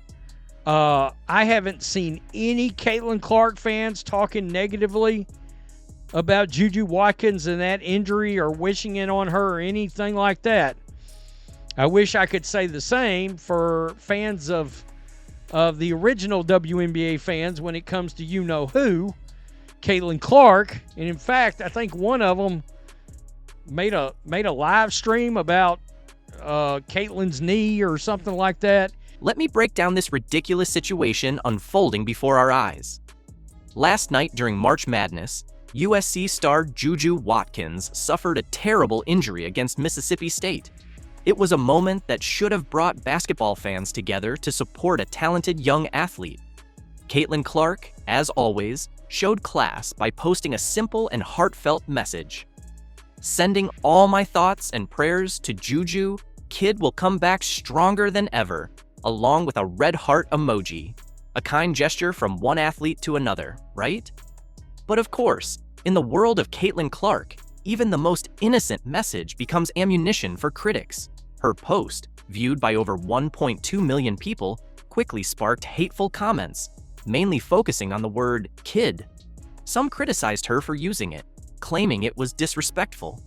I haven't seen any Caitlyn Clark fans talking negatively about Juju Watkins and that injury or wishing it on her or anything like that. I wish I could say the same for fans of the original WNBA fans when it comes to you-know-who, Caitlyn Clark. And in fact, I think one of them made a live stream about Caitlyn's knee or something like that. Let me break down this ridiculous situation unfolding before our eyes. Last night during March Madness, USC star Juju Watkins suffered a terrible injury against Mississippi State. It was a moment that should have brought basketball fans together to support a talented young athlete. Caitlyn Clark, as always, showed class by posting a simple and heartfelt message. Sending all my thoughts and prayers to Juju, kid will come back stronger than ever, along with a red heart emoji. A kind gesture from one athlete to another, right? But of course, in the world of Caitlyn Clark, even the most innocent message becomes ammunition for critics. Her post, viewed by over 1.2 million people, quickly sparked hateful comments, mainly focusing on the word kid. Some criticized her for using it, claiming it was disrespectful.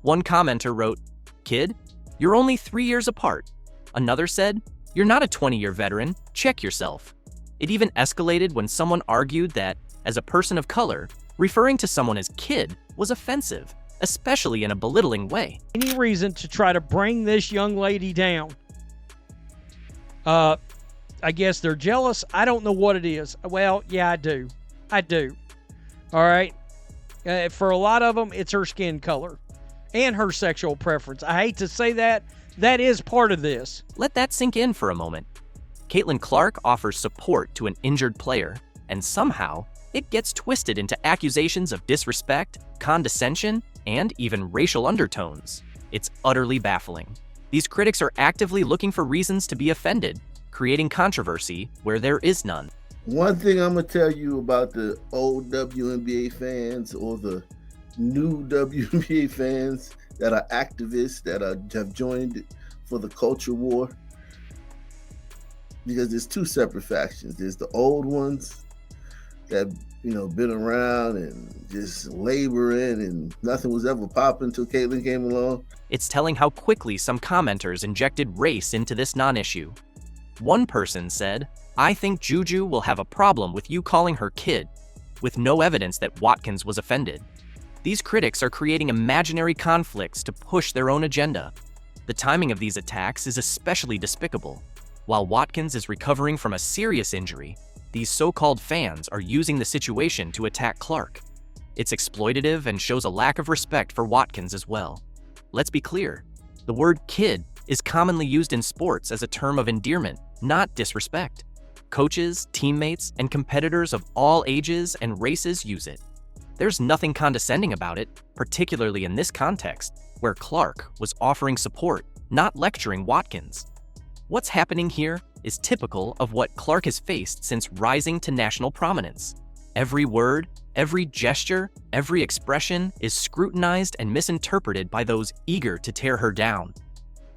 One commenter wrote, "Kid, you're only 3 years apart." Another said, "You're not a 20-year veteran, check yourself." It even escalated when someone argued that, as a person of color, referring to someone as kid was offensive, especially in a belittling way. Any reason to try to bring this young lady down? I guess they're jealous. I don't know what it is. Well, yeah, I do. All right. For a lot of them, it's her skin color and her sexual preference. I hate to say that. That is part of this. Let that sink in for a moment. Caitlyn Clark offers support to an injured player, and somehow it gets twisted into accusations of disrespect, condescension, and even racial undertones. It's utterly baffling. These critics are actively looking for reasons to be offended, creating controversy where there is none. One thing I'm going to tell you about the old WNBA fans or the new WNBA fans that are activists that have joined for the culture war, because there's two separate factions. There's the old ones that, been around and just laboring and nothing was ever popping until Caitlyn came along. It's telling how quickly some commenters injected race into this non-issue. One person said, "I think Juju will have a problem with you calling her kid," with no evidence that Watkins was offended. These critics are creating imaginary conflicts to push their own agenda. The timing of these attacks is especially despicable. While Watkins is recovering from a serious injury, these so-called fans are using the situation to attack Clark. It's exploitative and shows a lack of respect for Watkins as well. Let's be clear, the word kid is commonly used in sports as a term of endearment, not disrespect. Coaches, teammates, and competitors of all ages and races use it. There's nothing condescending about it, particularly in this context, where Clark was offering support, not lecturing Watkins. What's happening here is typical of what Clark has faced since rising to national prominence. Every word, every gesture, every expression is scrutinized and misinterpreted by those eager to tear her down.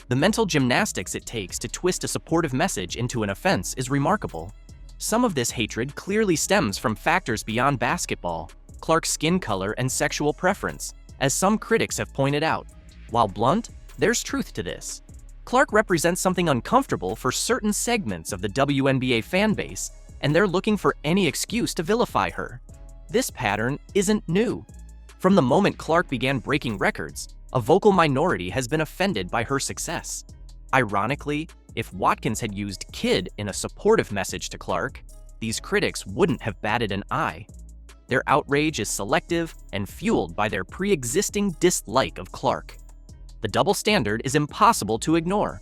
The mental gymnastics it takes to twist a supportive message into an offense is remarkable. Some of this hatred clearly stems from factors beyond basketball, Clark's skin color and sexual preference, as some critics have pointed out. While blunt, there's truth to this. Clark represents something uncomfortable for certain segments of the WNBA fan base, and they're looking for any excuse to vilify her. This pattern isn't new. From the moment Clark began breaking records, a vocal minority has been offended by her success. Ironically, if Watkins had used kid in a supportive message to Clark, these critics wouldn't have batted an eye. Their outrage is selective and fueled by their pre-existing dislike of Clark. The double standard is impossible to ignore.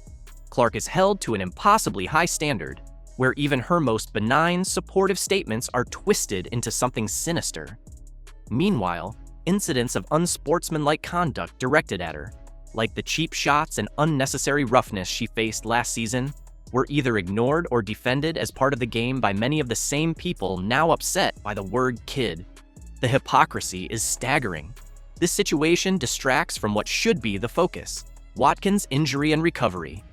Clark is held to an impossibly high standard, where even her most benign, supportive statements are twisted into something sinister. Meanwhile, incidents of unsportsmanlike conduct directed at her, like the cheap shots and unnecessary roughness she faced last season, were either ignored or defended as part of the game by many of the same people now upset by the word kid. The hypocrisy is staggering. This situation distracts from what should be the focus: Watkins' injury and recovery.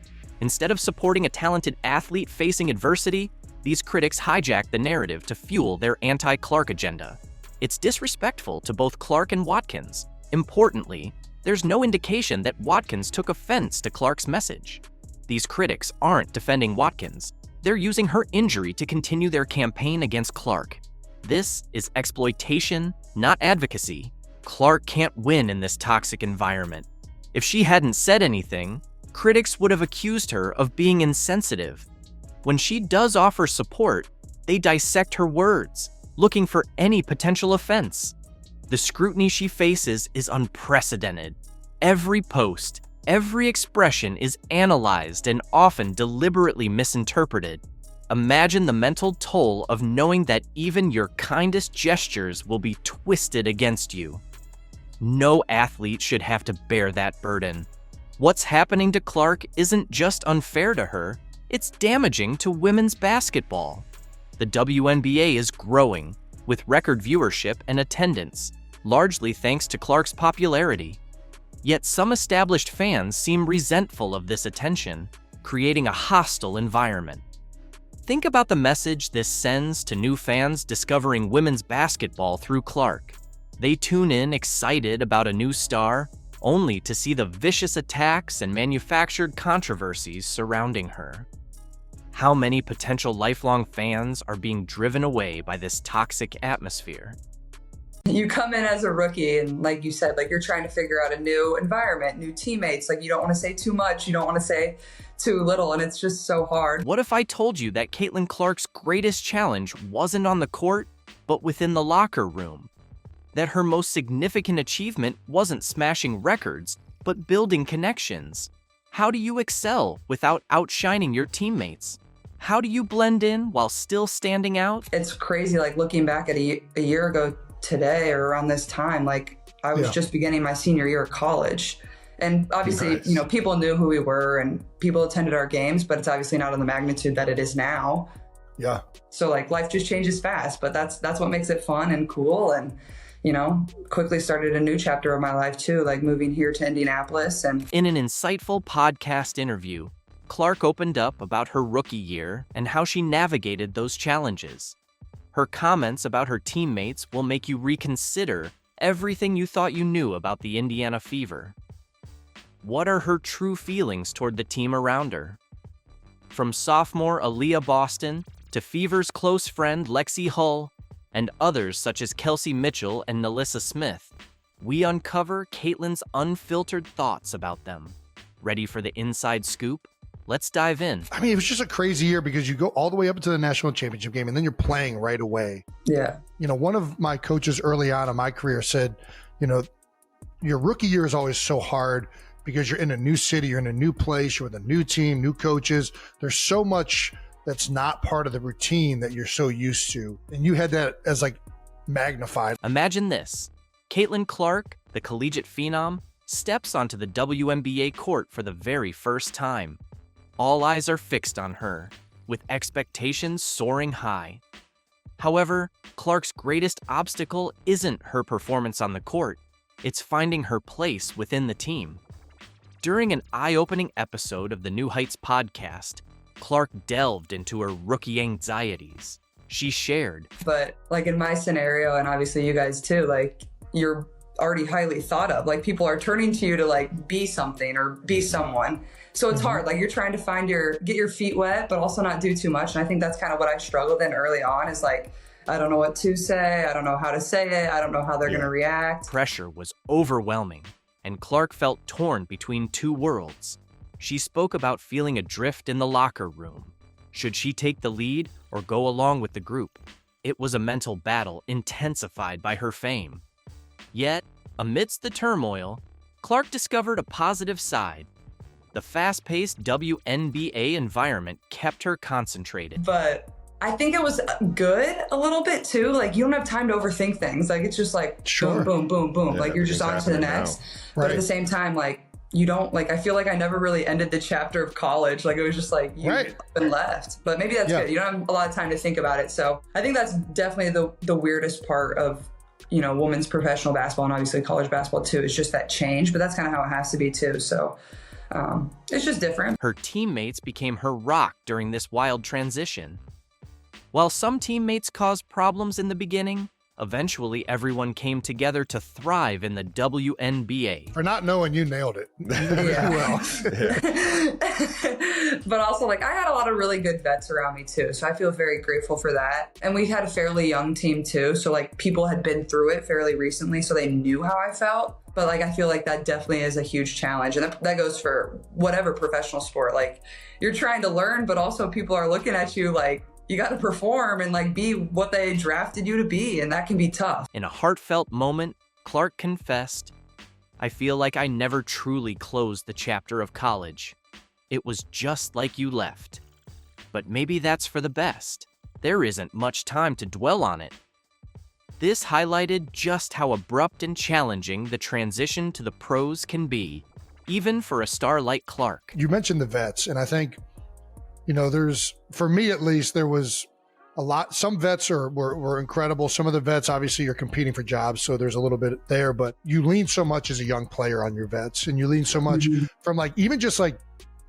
Instead of supporting a talented athlete facing adversity, these critics hijack the narrative to fuel their anti-Clark agenda. It's disrespectful to both Clark and Watkins. Importantly, there's no indication that Watkins took offense to Clark's message. These critics aren't defending Watkins. They're using her injury to continue their campaign against Clark. This is exploitation, not advocacy. Clark can't win in this toxic environment. If she hadn't said anything, critics would have accused her of being insensitive. When she does offer support, they dissect her words, looking for any potential offense. The scrutiny she faces is unprecedented. Every post, every expression is analyzed and often deliberately misinterpreted. Imagine the mental toll of knowing that even your kindest gestures will be twisted against you. No athlete should have to bear that burden. What's happening to Clark isn't just unfair to her, it's damaging to women's basketball. the WNBA is growing, with record viewership and attendance, largely thanks to Clark's popularity. Yet some established fans seem resentful of this attention, creating a hostile environment. Think about the message this sends to new fans discovering women's basketball through Clark. They tune in excited about a new star, only to see the vicious attacks and manufactured controversies surrounding her. How many potential lifelong fans are being driven away by this toxic atmosphere? You come in as a rookie and like you said, like you're trying to figure out a new environment, new teammates. Like you don't want to say too much, you don't want to say too little, and it's just so hard. What if I told you that Caitlyn Clark's greatest challenge wasn't on the court, but within the locker room? That her most significant achievement wasn't smashing records, but building connections? How do you excel without outshining your teammates? How do you blend in while still standing out? It's crazy, like looking back at a year ago today or around this time, like I was just beginning my senior year of college. And obviously, you know, people knew who we were and people attended our games, but it's obviously not on the magnitude that it is now. Yeah. So like life just changes fast, but that's what makes it fun and cool. And, you know, quickly started a new chapter of my life too, like moving here to Indianapolis. And in an insightful podcast interview, Clark opened up about her rookie year and how she navigated those challenges. Her comments about her teammates will make you reconsider everything you thought you knew about the Indiana Fever. What are her true feelings toward the team around her? From sophomore Aaliyah Boston to Fever's close friend Lexi Hull and others such as Kelsey Mitchell and Nalissa Smith, we uncover Caitlyn's unfiltered thoughts about them. Ready for the inside scoop? Let's dive in. I mean, it was just a crazy year because you go all the way up to the national championship game and then you're playing right away. Yeah. You know, one of my coaches early on in my career said, you know, your rookie year is always so hard because you're in a new city, you're in a new place, you're with a new team, new coaches. There's so much that's not part of the routine that you're so used to. And you had that as like magnified. Imagine this. Caitlyn Clark, the collegiate phenom, steps onto the WNBA court for the very first time. All eyes are fixed on her, with expectations soaring high. However, Clark's greatest obstacle isn't her performance on the court, it's finding her place within the team. During an eye-opening episode of the New Heights podcast, Clark delved into her rookie anxieties. She shared, but like in my scenario, and obviously you guys too, like you're already highly thought of. Like people are turning to you to like be something or be someone. So it's hard. Like you're trying to get your feet wet, but also not do too much. And I think that's kind of what I struggled in early on is like, I don't know what to say. I don't know how to say it. I don't know how they're going to react. Pressure was overwhelming, and Clark felt torn between two worlds. She spoke about feeling adrift in the locker room. Should she take the lead or go along with the group? It was a mental battle intensified by her fame. Yet, amidst the turmoil, Clark discovered a positive side. The fast-paced WNBA environment kept her concentrated. But I think it was good a little bit too. Like you don't have time to overthink things. Like it's just like boom, boom, boom, boom. Like you're just on to the next. But at the same time, like you don't like, I feel like I never really ended the chapter of college. Like it was just like you been left. But maybe that's good. You don't have a lot of time to think about it. So I think that's definitely the weirdest part of, you know, women's professional basketball and obviously college basketball too. It's just that change, but that's kind of how it has to be too. So it's just different. Her teammates became her rock during this wild transition. While some teammates caused problems in the beginning, eventually everyone came together to thrive in the WNBA. For not knowing, you nailed it. But also, like, I had a lot of really good vets around me too, so I feel very grateful for that. And we had a fairly young team too, so like people had been through it fairly recently, so they knew how I felt. But like, I feel like that definitely is a huge challenge, and that goes for whatever professional sport. Like, you're trying to learn, but also people are looking at you like, you got to perform and like be what they drafted you to be, and that can be tough. In a heartfelt moment, Clark confessed, "I feel like I never truly closed the chapter of college. It was just like you left. But maybe that's for the best. There isn't much time to dwell on it." This highlighted just how abrupt and challenging the transition to the pros can be, even for a star like Clark. You mentioned the vets, and I think, you know, for me at least, there was some vets were incredible. Some of the vets, obviously, you're competing for jobs, so there's a little bit there, but you lean so much as a young player on your vets, and you lean so much from like, even just like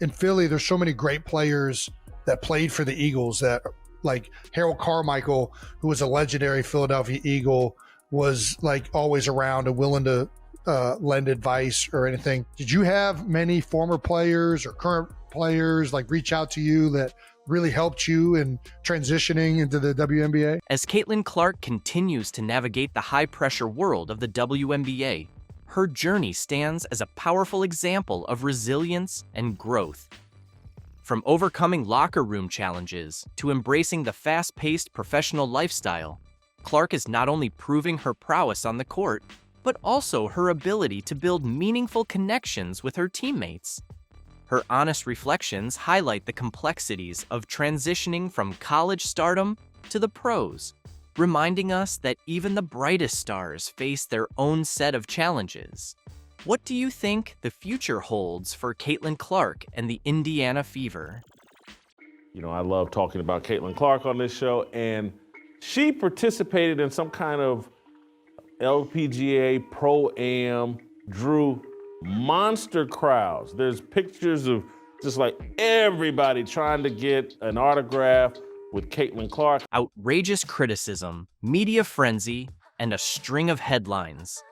in Philly, there's so many great players that played for the Eagles that, like Harold Carmichael, who was a legendary Philadelphia Eagle, was like always around and willing to lend advice or anything. Did you have many former players or current players like reach out to you that really helped you in transitioning into the WNBA? As Caitlyn Clark continues to navigate the high-pressure world of the WNBA, her journey stands as a powerful example of resilience and growth. From overcoming locker room challenges to embracing the fast-paced professional lifestyle, Clark is not only proving her prowess on the court, but also her ability to build meaningful connections with her teammates. Her honest reflections highlight the complexities of transitioning from college stardom to the pros, reminding us that even the brightest stars face their own set of challenges. What do you think the future holds for Caitlyn Clark and the Indiana Fever? You know, I love talking about Caitlyn Clark on this show, and she participated in some kind of LPGA Pro-Am, drew monster crowds. There's pictures of just like everybody trying to get an autograph with Caitlyn Clark. Outrageous criticism, media frenzy, and a string of headlines.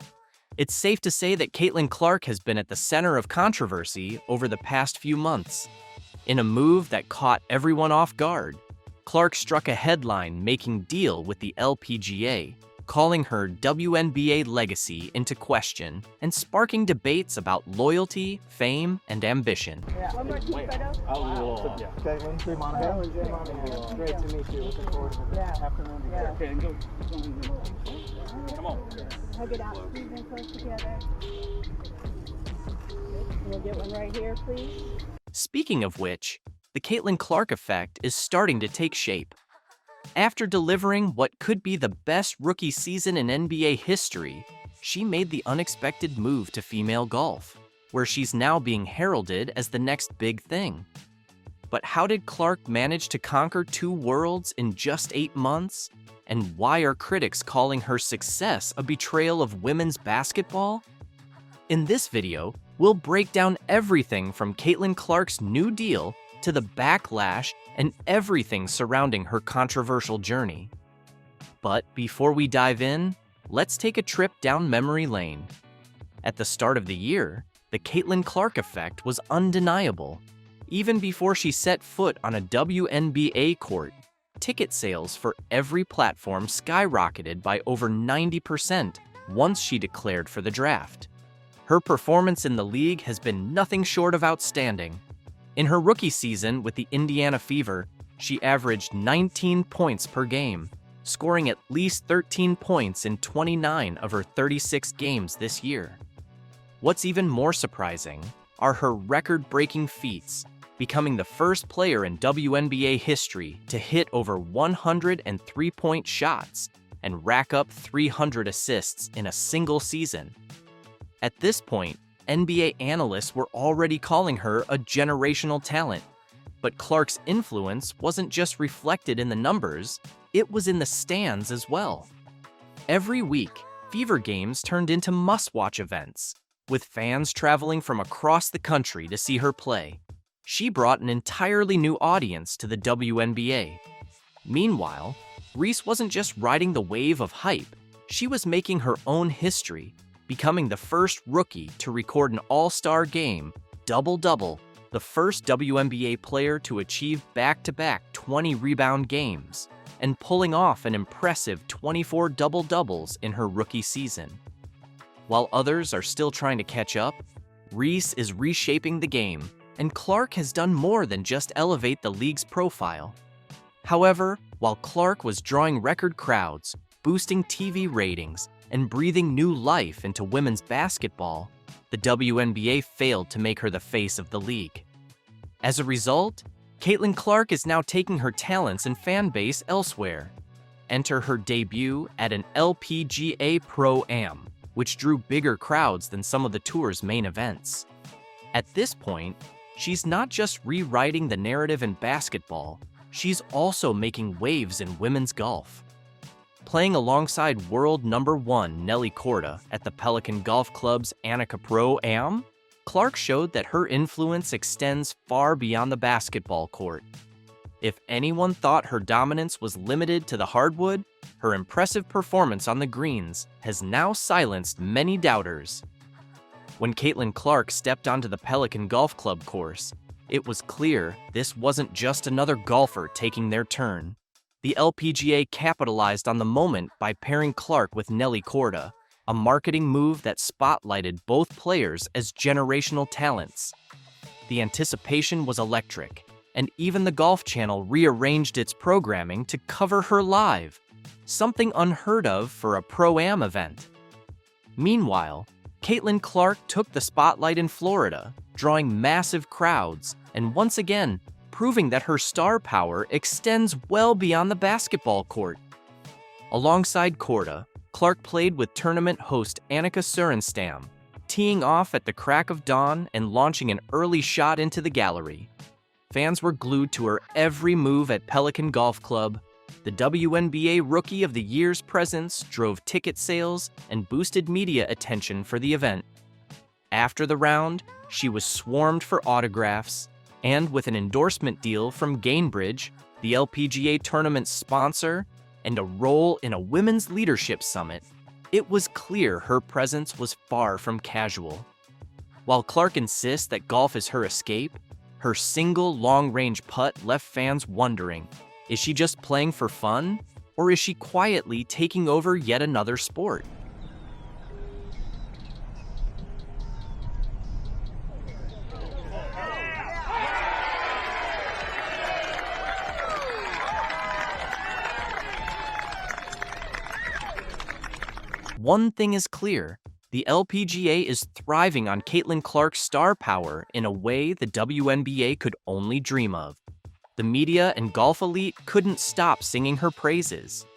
It's safe to say that Caitlyn Clark has been at the center of controversy over the past few months. In a move that caught everyone off guard, Clark struck a headline-making deal with the LPGA, calling her WNBA legacy into question and sparking debates about loyalty, fame, and ambition. Yeah. One more team photo. Caitlyn, Jay Monahan. Great to meet you. Looking forward to the afternoon together. Okay, go. Come on. Hug it out. Squeeze in close together. We'll get one right here, please. Speaking of which, the Caitlyn Clark effect is starting to take shape. After delivering what could be the best rookie season in NBA history, she made the unexpected move to female golf, where she's now being heralded as the next big thing. But how did Clark manage to conquer 2 worlds in just 8 months? And why are critics calling her success a betrayal of women's basketball? In this video, we'll break down everything from Caitlyn Clark's new deal to the backlash and everything surrounding her controversial journey. But before we dive in, let's take a trip down memory lane. At the start of the year, the Caitlyn Clark effect was undeniable. Even before she set foot on a WNBA court, ticket sales for every platform skyrocketed by over 90% once she declared for the draft. Her performance in the league has been nothing short of outstanding. In her rookie season with the Indiana Fever, she averaged 19 points per game, scoring at least 13 points in 29 of her 36 games this year. What's even more surprising are her record-breaking feats, becoming the first player in WNBA history to hit over 100 three-point shots and rack up 300 assists in a single season. At this point, NBA analysts were already calling her a generational talent. But Clark's influence wasn't just reflected in the numbers, it was in the stands as well. Every week, Fever games turned into must-watch events, with fans traveling from across the country to see her play. She brought an entirely new audience to the WNBA. Meanwhile, Reese wasn't just riding the wave of hype, she was making her own history, becoming the first rookie to record an all-star game, double-double, the first WNBA player to achieve back-to-back 20-rebound games, and pulling off an impressive 24 double-doubles in her rookie season. While others are still trying to catch up, Reese is reshaping the game, and Clark has done more than just elevate the league's profile. However, while Clark was drawing record crowds, boosting TV ratings, and breathing new life into women's basketball, the WNBA failed to make her the face of the league. As a result, Caitlyn Clark is now taking her talents and fan base elsewhere. Enter her debut at an LPGA Pro-Am, which drew bigger crowds than some of the tour's main events. At this point, she's not just rewriting the narrative in basketball, she's also making waves in women's golf. Playing alongside world number 1 Nelly Korda at the Pelican Golf Club's Annika Pro-Am, Clark showed that her influence extends far beyond the basketball court. If anyone thought her dominance was limited to the hardwood, her impressive performance on the greens has now silenced many doubters. When Caitlyn Clark stepped onto the Pelican Golf Club course, it was clear this wasn't just another golfer taking their turn. The LPGA capitalized on the moment by pairing Clark with Nelly Korda, a marketing move that spotlighted both players as generational talents. The anticipation was electric, and even the Golf Channel rearranged its programming to cover her live, something unheard of for a Pro-Am event. Meanwhile, Caitlyn Clark took the spotlight in Florida, drawing massive crowds, and once again, proving that her star power extends well beyond the basketball court. Alongside Korda, Clark played with tournament host Annika Sorenstam, teeing off at the crack of dawn and launching an early shot into the gallery. Fans were glued to her every move at Pelican Golf Club. The WNBA Rookie of the Year's presence drove ticket sales and boosted media attention for the event. After the round, she was swarmed for autographs, and with an endorsement deal from Gainbridge, the LPGA tournament's sponsor, and a role in a women's leadership summit, it was clear her presence was far from casual. While Clark insists that golf is her escape, her single long-range putt left fans wondering, is she just playing for fun, or is she quietly taking over yet another sport? One thing is clear, the LPGA is thriving on Caitlyn Clark's star power in a way the WNBA could only dream of. The media and golf elite couldn't stop singing her praises.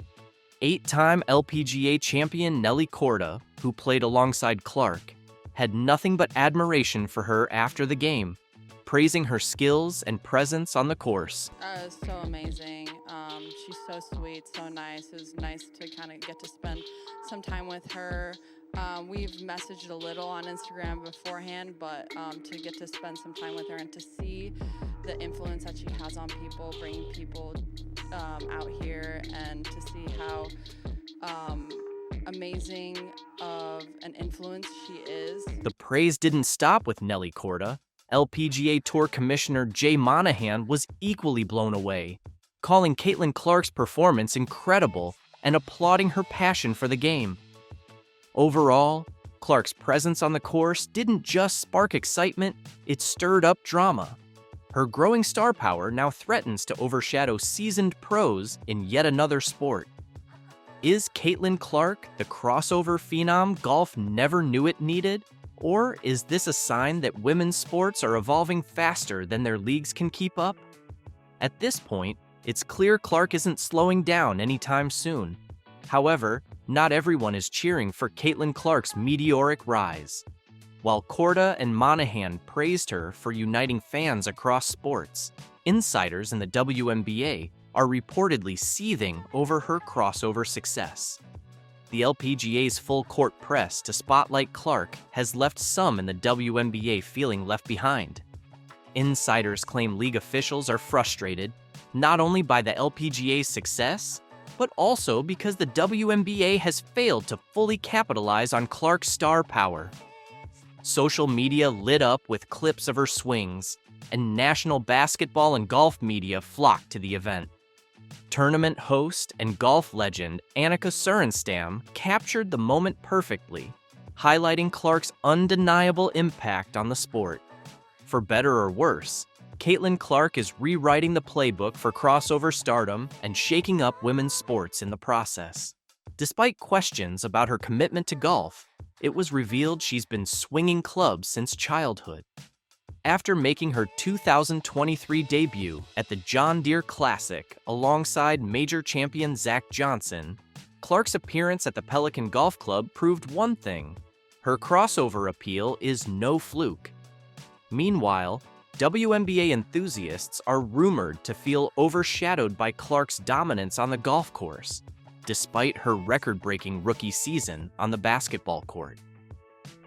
8-time LPGA champion Nelly Korda, who played alongside Clark, had nothing but admiration for her after the game, praising her skills and presence on the course. So amazing. She's so sweet, so nice. It was nice to kind of get to spend some time with her. We've messaged a little on Instagram beforehand, but to get to spend some time with her and to see the influence that she has on people, bringing people out here, and to see how amazing of an influence she is. The praise didn't stop with Nelly Korda. LPGA Tour Commissioner Jay Monahan was equally blown away, calling Caitlyn Clark's performance incredible and applauding her passion for the game. Overall, Clark's presence on the course didn't just spark excitement, it stirred up drama. Her growing star power now threatens to overshadow seasoned pros in yet another sport. Is Caitlyn Clark the crossover phenom golf never knew it needed? Or is this a sign that women's sports are evolving faster than their leagues can keep up? At this point, it's clear Clark isn't slowing down anytime soon. However, not everyone is cheering for Caitlyn Clark's meteoric rise. While Korda and Monahan praised her for uniting fans across sports, insiders in the WNBA are reportedly seething over her crossover success. The LPGA's full-court press to spotlight Clark has left some in the WNBA feeling left behind. Insiders claim league officials are frustrated, not only by the LPGA's success, but also because the WNBA has failed to fully capitalize on Clark's star power. Social media lit up with clips of her swings, and national basketball and golf media flocked to the event. Tournament host and golf legend Annika Sorenstam captured the moment perfectly, highlighting Clark's undeniable impact on the sport. For better or worse, Caitlyn Clark is rewriting the playbook for crossover stardom and shaking up women's sports in the process. Despite questions about her commitment to golf, it was revealed she's been swinging clubs since childhood. After making her 2023 debut at the John Deere Classic alongside major champion Zach Johnson, Clark's appearance at the Pelican Golf Club proved one thing: her crossover appeal is no fluke. Meanwhile, WNBA enthusiasts are rumored to feel overshadowed by Clark's dominance on the golf course, despite her record-breaking rookie season on the basketball court.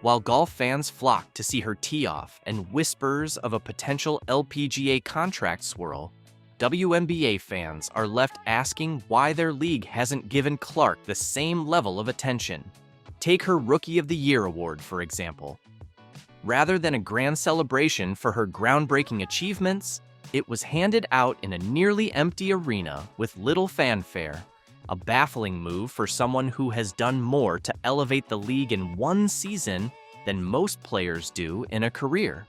While golf fans flock to see her tee off and whispers of a potential LPGA contract swirl, WNBA fans are left asking why their league hasn't given Clark the same level of attention. Take her Rookie of the Year award, for example. Rather than a grand celebration for her groundbreaking achievements, it was handed out in a nearly empty arena with little fanfare, a baffling move for someone who has done more to elevate the league in one season than most players do in a career.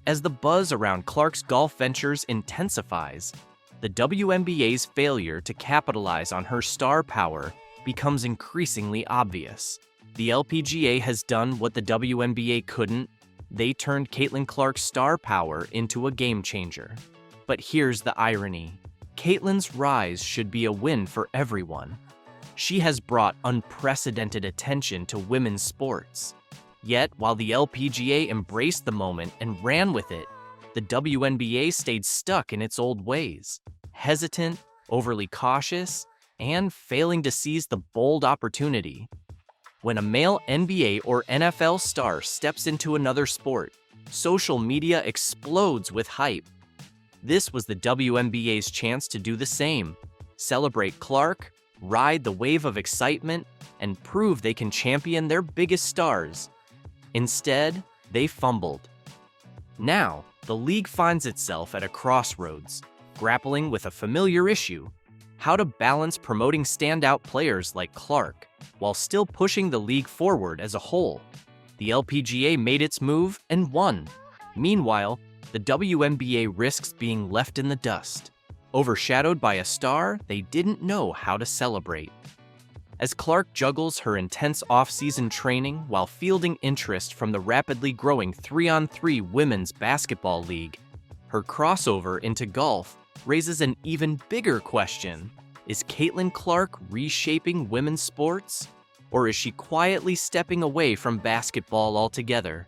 As the buzz around Clark's golf ventures intensifies, the WNBA's failure to capitalize on her star power becomes increasingly obvious. The LPGA has done what the WNBA couldn't. They turned Caitlyn Clark's star power into a game changer. But here's the irony. Caitlyn's rise should be a win for everyone. She has brought unprecedented attention to women's sports. Yet, while the LPGA embraced the moment and ran with it, the WNBA stayed stuck in its old ways, hesitant, overly cautious, and failing to seize the bold opportunity. When a male NBA or NFL star steps into another sport, social media explodes with hype. This was the WNBA's chance to do the same, celebrate Clark, ride the wave of excitement, and prove they can champion their biggest stars. Instead, they fumbled. Now, the league finds itself at a crossroads, grappling with a familiar issue: how to balance promoting standout players like Clark while still pushing the league forward as a whole. The LPGA made its move and won. Meanwhile, the WNBA risks being left in the dust, overshadowed by a star they didn't know how to celebrate. As Clark juggles her intense off-season training while fielding interest from the rapidly growing 3-on-3 women's basketball league, her crossover into golf raises an even bigger question. Is Caitlyn Clark reshaping women's sports? Or is she quietly stepping away from basketball altogether?